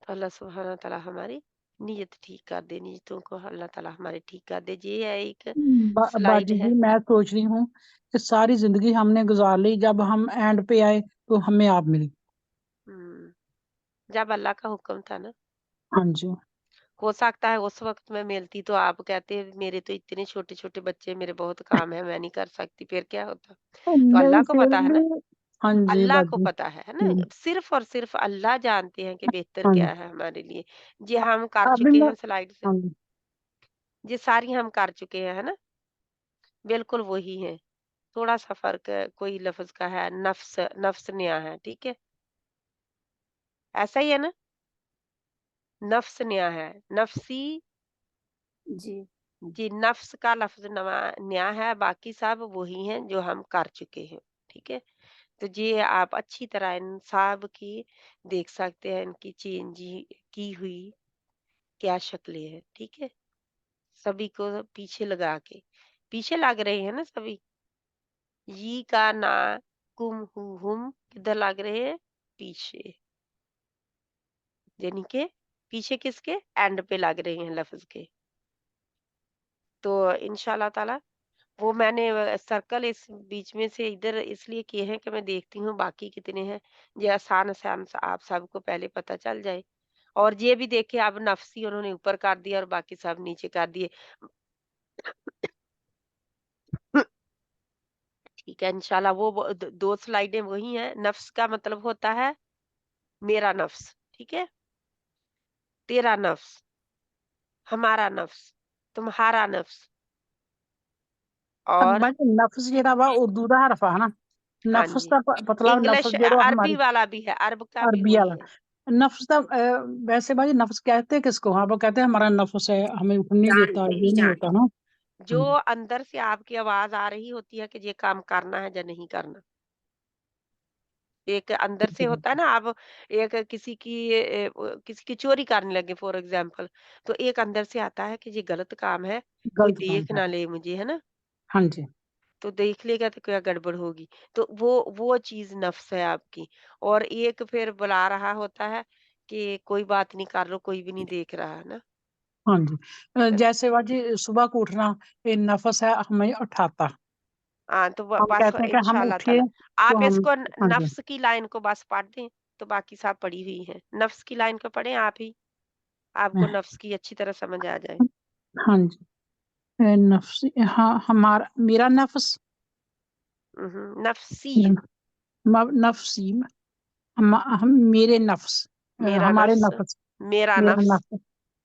तो अल्लाह सुब्हानहू तआला हमारी नीयत ठीक कर दे, नीयतों को अल्लाह ताला हमारे ठीक कर दे। ये है एक स्लाइड बाजी है। जी मैं सोच रही हूँ कि सारी जिंदगी हमने गुजार ली, जब हम एंड पे आए तो हमें आप मिली। जब अल्लाह का हुक्म था ना, हाँ जी, हो सकता है उस वक्त मैं मिलती तो आप कहते मेरे तो इतने छोटे छोटे बच्चे, मेरे बहुत काम है, मैं नहीं कर सकती, फिर क्या होता। तो नहीं अल्लाह को फिर पता है ना, भी, हाँ जी अल्लाह को बाजी, पता है ना, सिर्फ और सिर्फ अल्लाह जानते हैं कि बेहतर हाँ क्या जी, है हमारे लिए। ये हम कर अभी चुके मैं, हैं स्लाइड से, हाँ जी, ये सारी हम कर चुके हैं, है ना, बिल्कुल वही है। थोड़ा सा फर्क है, कोई लफ्ज का है, नफ्स नफ्स नया है, ठीक है, ऐसा ही है ना, नफ्स नया है, नफ्सी। जी जी, नफ्स का लफ्ज नया है, बाकी सब वही हैं जो हम कर चुके हैं, ठीक है। तो ये आप अच्छी तरह इन सब की देख सकते हैं, इनकी चेंज की हुई क्या शक्लें हैं, ठीक है। सभी को पीछे लगा के, पीछे लग रहे हैं ना सभी। ये का ना, कुम हु हुम किधर लग रहे हैं? पीछे, यानी कि पीछे किसके? एंड पे लग रहे हैं लफ्ज के। तो इंशाल्लाह ताला वो मैंने सर्कल इस बीच में से इधर इसलिए किए हैं कि मैं देखती हूँ बाकी कितने हैं, ये आसान आसान सा आप सबको पहले पता चल जाए। और ये भी देखिए, अब नफसी उन्होंने ऊपर कर दिया और बाकी सब नीचे कर दिए। ठीक है, इंशाल्लाह वो दो स्लाइडें वही हैं। नफ्स का मतलब होता है मेरा नफ्स, ठीक है, तेरा नफ्स, हमारा नफ्स, तुम्हारा नफ्स। और बाकी नफ्स जेड़ा वा उर्दू दा हरफ है ना, हाँ नफ्स जी, दा मतलब इंग्लिश नफ्स जेड़ा अरबी हमारी वाला भी है, अरब का भी अरबी वही वाला है। नफ्स दा, वैसे भाई नफ्स कहते हैं किसको? हाँ वो कहते हैं हमारा नफ्स है, हमें उठ नहीं जान, देता, मेरी ये नहीं जान। होता ना। जो अंदर से आपकी आवाज आ रही होती है कि ये काम करना है या नहीं करना, एक अंदर से होता है ना। आप एक किसी की चोरी करने लगे फॉर एग्जाम्पल, तो एक अंदर से आता है कि ये गलत काम है, कोई गलत काम देख है, ना ले मुझे, है ना। हाँ जी, तो देख लेगा तो क्या गड़बड़ होगी। तो वो चीज नफ्स है आपकी। और एक फिर बुला रहा होता है कि कोई बात नहीं, कर लो, कोई भी नहीं देख रहा, है ना। हाँ जी, जैसे बाजी सुबह को उठना, ये नफ्स है हमें उठाता, हाँ, तो हम बस कहते हैं कि हम इंशाल्लाह उठिए ताला तो आप हम, इसको हाँ जी, नफ्स की लाइन को बस पढ़ दें, तो बाकी सब पढ़ी हुई है। नफ्स की लाइन को पढ़ें आप ही, आपको नफ्स की अच्छी तरह समझ आ जाए। हाँ जी, नफ्स, हाँ हमारा, मेरा नफ्स, नफ्सी, नफ्सी, मेरे नफ्स, मेरा हमारे नफ्स, नफ्स, मेरा मेरा नफ्स। नफ्स,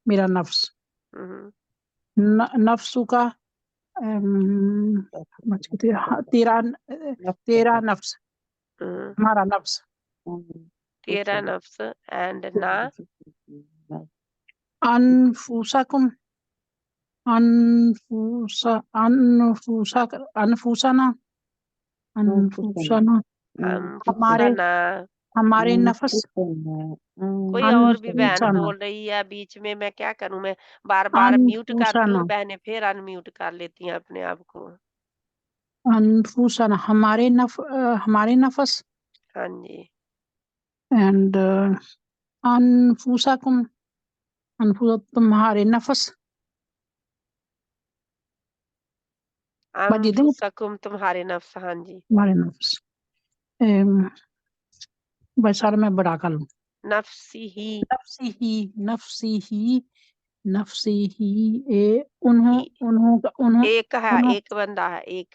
मेरा नफ्स, हम्म, नफ्सु का, बच गया, तेरा तेरा नफ्स, हमारा नफ्स तेरा नफ्स एंड ना अनफुसकुम अनफुसना हमारे अनफुसना। हमारे नफ्स कोई और भी बहन अनफुसना बोल रही है बीच में, मैं क्या करूं? मैं बार बार म्यूट करती अनफुसना हूँ, बहनें फिर अनम्यूट कर लेती हैं अपने आप को। अनफुसना हमारे नफ्स हाँ जी। एंड अनफुसकुम तुम्हारे नफ्स मजीद अनफुसकुम तुम्हारे नफ्स। हाँ जी। तुम्हारे नफ्स बस सारा मैं बड़ा कर लूं नफ्सी ही नफ्सी ही ए उन्हों एक है, एक बंदा है, एक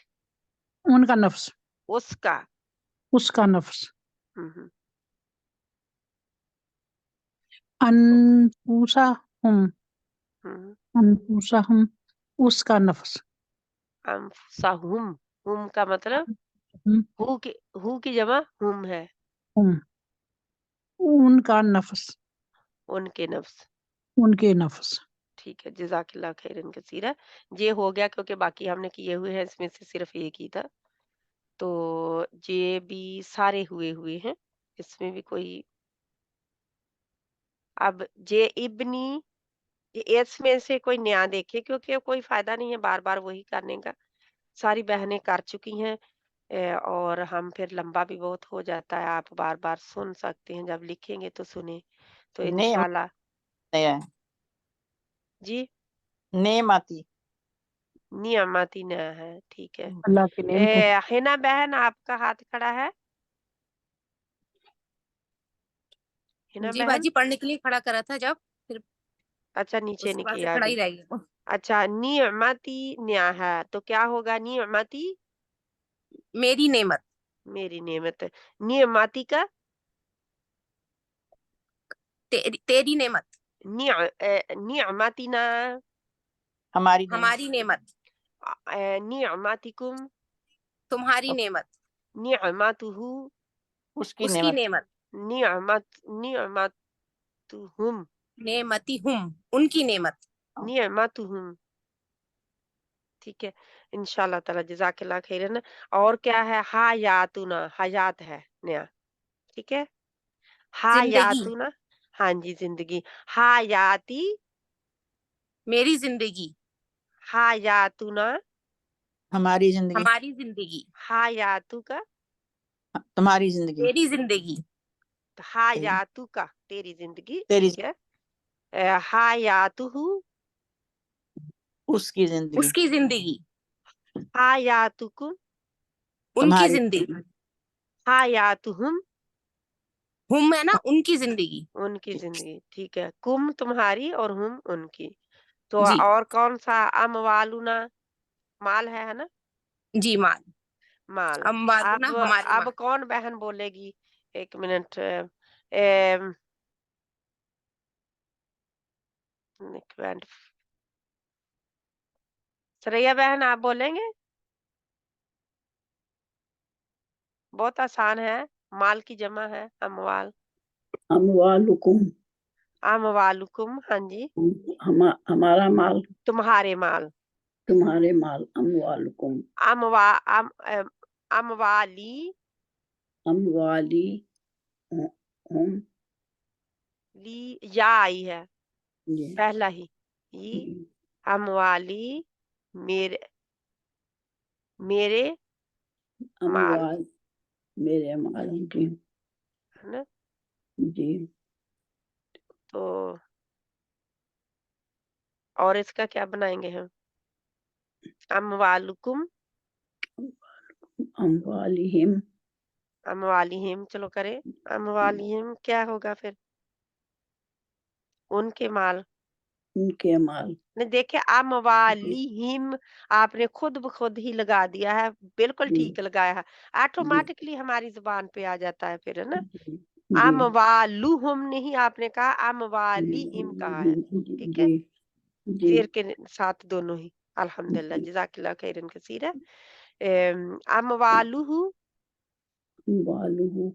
उनका नफ्स उसका। उसका नफ्स हम्म। अनफुसहुम उसका नफ्स अनफुसहुम, हुम का मतलब हु की जमा हुम है। उनका नफ्स उनके नफ्स। उनके नफ्स ठीक है, जज़ाकिल्लाह खैरन कसीरा। ये हो गया क्योंकि बाकी हमने किए हुए हैं, इसमें से सिर्फ एक ही था, तो ये भी सारे हुए हैं, इसमें भी कोई। अब जे इब्नी, इसमें से कोई नया देखे, क्योंकि कोई फायदा नहीं है बार बार वही करने का, सारी बहनें कर चुकी हैं। और हम फिर लंबा भी बहुत हो जाता है, आप बार बार सुन सकते हैं, जब लिखेंगे तो सुने तो इंशाल्लाह। नया जी नेमाती नियमती न है, ठीक है। अल्लाह के नेम को हिना बहन आपका हाथ खड़ा है? हिना जी बहन, बाजी पढ़ने के लिए खड़ा करा था जब, फिर अच्छा नीचे उसके नहीं बाद से किया खड़ा अभी। ही रह गया। अच्छा, नियमती न्या है तो क्या होगा? नियमती मेरी नेमत, मेरी नेमत। नियमती का तेरी नेमत, नियमतीना हमारी हमारी नेमत, नियमतिकुम तुम्हारी नेमत, नियमतुहु उसकी उसकी नेमत नेमत, नियमतुहुम नेमती हुम, उनकी नेमत। नियमतुहुम। ठीक है, इंशाल्लाह ताला, जज़ाकिल्लाह खैरन। और क्या है? हयातुना, हयात है नया, ठीक है। जिंदगी, हयातुना, हाँ जी, जिंदगी। हयाती, मेरी जिंदगी, हयातुना, हमारी जिंदगी हमारी जिंदगी, हयातु का तुम्हारी जिंदगी तेरी जिंदगी, हयातु का तेरी जिंदगी, तेरी ठीक है। हयातुहु उसकी जिंदगी उसकी जिंदगी, हयातुकुम उनकी तुम्हारी जिंदगी, हयातुहुम हुम है ना, उनकी जिंदगी। उनकी जिंदगी, ठीक है। कुम तुम्हारी और हुम उनकी। तो जी और कौन सा? अमवालुना, माल है ना? जी, माल, माल। अम्बालुना हमारे अब माल। कौन बहन बोलेगी? एक मिनट, एक मिनट, सरैया बहन आप बोलेंगे? बहुत आसान है, माल की जमा है अमवाल। अमवालुकुम, अमवालुकुम, हाँ जी, हमारा माल, तुम्हारे माल। तुम्हारे माल, अमवालुकुम, अमवा अम अम, अमवाली अमवाली हम, ली, या आई है जी पहला ही, ये अमवाली मेरे मेरे माल, अमवाल मेरे माल, जी है ना? जी। तो और इसका क्या बनाएंगे हम? अमवालुकुम अमवालिहिम, अमवालिहिम, चलो करें। अमवालिहिम क्या होगा फिर? उनके माल। उनके माल, ने देखे, अमवालिहिम आपने खुद ब खुद ही लगा दिया है, बिल्कुल जी ठीक लगाया है, जी ऑटोमेटिकली हमारी जुबान पे आ जाता है फिर, है ना? जी जी अमवालुहुम नहीं आपने कहा, अमवालिहिम कहा है, ठीक है, जी जी जेर के साथ दोनों ही। अल्हम्दुलिल्लाह, जज़ाकिल्लाह खैरन कसीरा। अमवालुहु बालू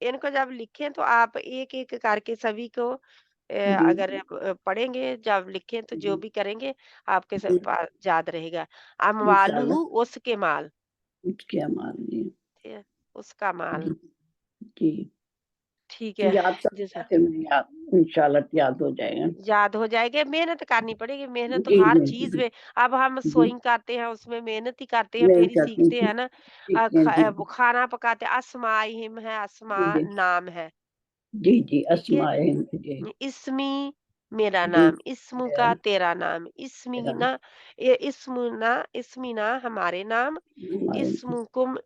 इनको जब लिखें तो आप एक एक करके सभी को अगर पढ़ेंगे, जब लिखें तो जो भी करेंगे आपके पास याद रहेगा। अमवालुहु इंशाल्लाह उसके माल, क्या मान जी ठीक है, उसका माल, जी ठीक तो है। याद जैसा करते में याद इंशाल्लाह याद हो जाएगा याद हो जाएगा, मेहनत करनी पड़ेगी, मेहनत तो जी हर जी चीज में। अब हम जी सोइंग करते हैं उसमें मेहनत ही करते हैं, मैं फिर ही करती सीखते हूँ हैं ना। ठीक है जी खाना पकाते, अस्माइहिम है, अस्मा जी नाम है, जी जी ठीक है। अस्माए जी इसमी मेरा जी नाम, इस्मु का तेरा नाम, इसमी तेरा ना इसमी ना हमारे नाम, हमारे इस्मुकुम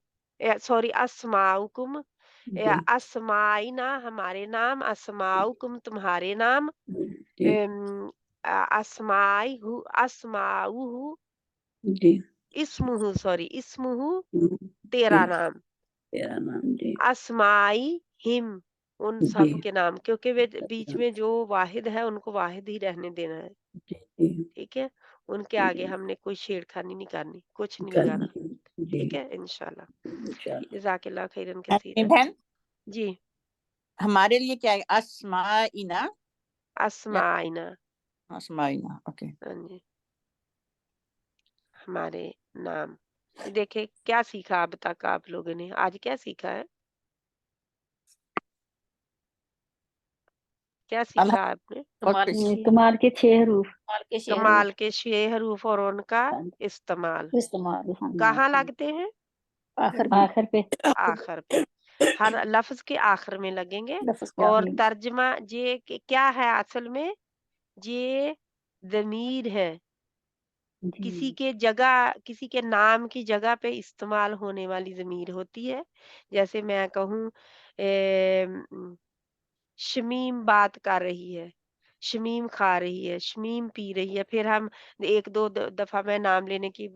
सॉरी अस्माउकुम, जी अस्माइना हमारे नाम, अस्माउकुम तुम्हारे नाम, जी अस्माउहु जी इस्मुहु सॉरी इस्मुहु जी तेरा नाम, तेरा नाम जी अस्माई हिम उन जी सब के नाम, क्योंकि वे बीच में जो वाहिद है उनको वाहिद ही रहने देना है, जी जी ठीक है। उनके आगे हमने कोई छेड़खानी नहीं करनी, कुछ नहीं लगाना, करनी जी ठीक है इंशाल्लाह। इंशाल्लाह जज़ाकल्लाह खैरन अपनी कसीरन। बहन जी, हमारे लिए क्या है? अस्माइना या अस्माइना, अस्माइना, ओके। हाँ जी, हमारे नाम। ये देखे क्या सीखा अब तक आप लोगों ने, आज क्या सीखा है, क्या सीखा आपने? कमाल के कमाल के 6 हरूफ कमाल के शेर कमाल के 6 हरूफ और उनका हाँ, इस्तेमाल इस्तेमाल हाँ कहाँ लगते हैं? आखिर में आखिर पे आखिर पे, हर लफ्ज के आखिर में लगेंगे। लफ्ज के और आखिर में तर्जमा ये क्या है असल में, ये ज़मीर है, किसी जी के जगह, किसी के नाम की जगह पे इस्तेमाल होने वाली ज़मीर होती है। जैसे मैं कहूँ शमीम बात कर रही है, शमीम खा रही है, शमीम पी रही है, फिर हम एक दो दफा मैं नाम लेने की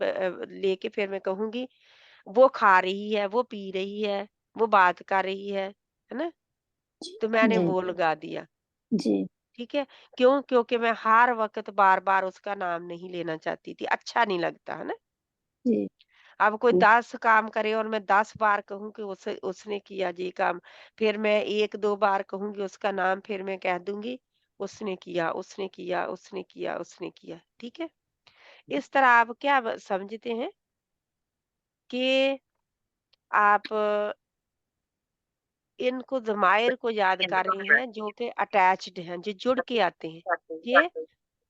लेके फिर मैं कहूंगी वो खा रही है, वो पी रही है, वो बात कर रही है ना। तो मैंने जी वो लगा दिया, जी ठीक है। क्यों? क्योंकि मैं हर वक्त बार बार उसका नाम नहीं लेना चाहती थी, अच्छा नहीं लगता है ना। जी अब कोई 10 काम करे और मैं 10 बार कहूँ कि उसने किया ये काम, फिर मैं 1-2 बार कहूँगी उसका नाम, फिर मैं कह दूँगी उसने किया, उसने किया, उसने किया, उसने किया, ठीक है? इस तरह आप क्या समझते हैं कि आप इनको ज़माइर को याद कर रहे हैं जो कि अटैच्ड हैं, जो जुड़ के आते हैं, ये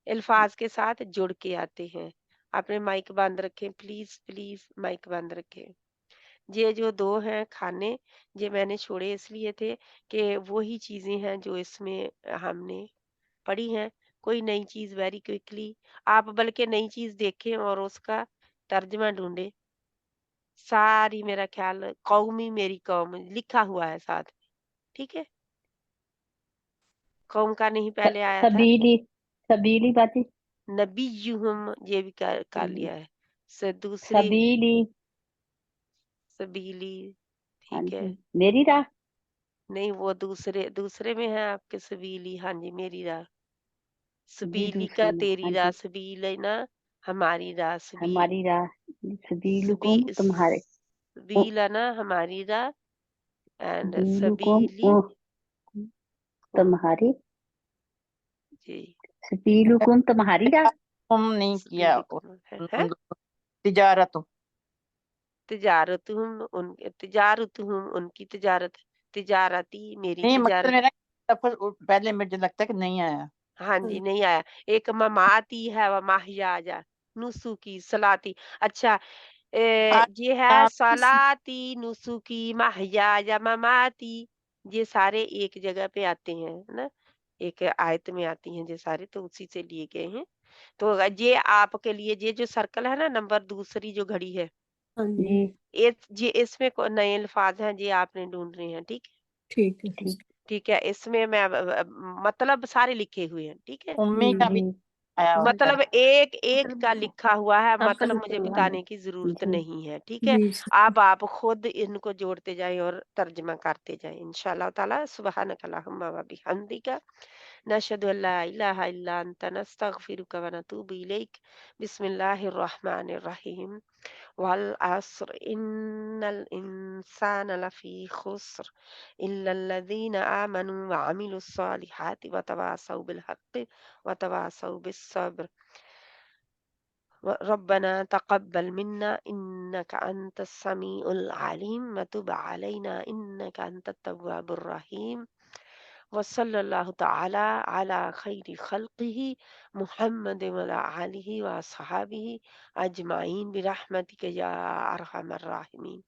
अल्फाज के साथ जुड़ के आते हैं। आपने माइक बंद रखें प्लीज़, प्लीज़ माइक बंद रखें। ये जो 2 हैं खाने, ये मैंने छोड़े इसलिए थे कि वही चीज़ें हैं जो इसमें हमने पढ़ी हैं। कोई नई चीज़ वेरी क्विकली आप बल्कि नई चीज़ देखें और उसका तर्जुमा ढूँढें। सारी मेरा ख़्याल कौमी मेरी कौम लिखा हुआ है साथ में, ठीक है? कौम का नहीं पहले आया था, सबीली सबीली बाती नबियुहुम ये भी कर लिया है। दूसरे सबीली सबीली, हाँ ठीक है। जी मेरी राह नहीं वो दूसरे दूसरे में है आपके सबीली, हाँ जी मेरी राह। जी सबीली का दूसरे में तेरी हाँ राह, जी सबील है ना हमारी राह, सबील हमारी राह सबी सबीलुकुम तुम्हारे ओ- सबील है ना हमारी राह, एंड सबीलुकुम सबीली कुम, तुम्हारी जी सबीलुकुम तुम्हारी राह तुम नहीं किया सबीली कुम है तिजारत तिजारतुहुम उनकी तिजारत, तिजारती मेरी नहीं, मतलब तिजारत। मेरा लफ्ज पहले मुझे लगता है कि नहीं आया। हाँ जी नहीं आया। एक ममाती है व माहियाजा, नुसुकी सलाती। अच्छा ये है आप सलाती, नुसुकी, माहियाजा, ममाती, ये सारे एक जगह पे आते हैं है ना, एक आयत में आती हैं ये सारे, तो उसी से लिए गए हैं। तो ये आपके लिए ये जो सर्कल है ना, नंबर दूसरी जो घड़ी है, हाँ जी जी ये इसमें नए अल्फाज हैं, ये आपने ढूंढने हैं, ठीक है। ठीक है ठीक ठीक है, इसमें मैं मतलब सारे लिखे हुए हैं, ठीक है। उम्मी का भी जी आया होता है। मतलब एक एक का लिखा हुआ है, आपका मतलब मुझे लिखा हुआ है बताने की जरूरत जी नहीं है, ठीक है। जी अब आप खुद इनको जोड़ते जाएं और तर्जमा करते जाएं इंशाल्लाह ताला। सुब्हानक अल्लाहुम्मा व बिहम्दिका نشهد أن لا إله إلا أنت نستغفرك ونتوب إليك. بسم الله الرحمن الرحيم. والعصر إن الإنسان لفي خسر إلا الذين آمنوا وعملوا الصالحات وتواصوا بالحق وتواصوا بالصبر. ربنا تقبل منا إنك أنت السميع العليم وتب علينا إنك أنت التواب الرحيم. وصلى الله تعالى على خير خلقه محمد وعلى آله وأصحابه أجمعين برحمتك يا أرحم الراحمين.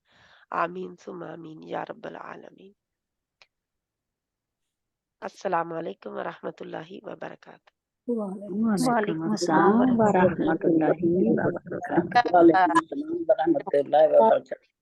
آمين ثم آمين يا رب العالمين. السلام علیکم ورحمۃ اللہ وبرکاتہ. وعلیکم السلام ورحمۃ اللہ وبرکاتہ. وعلیکم السلام ورحمۃ اللہ وبرکاتہ.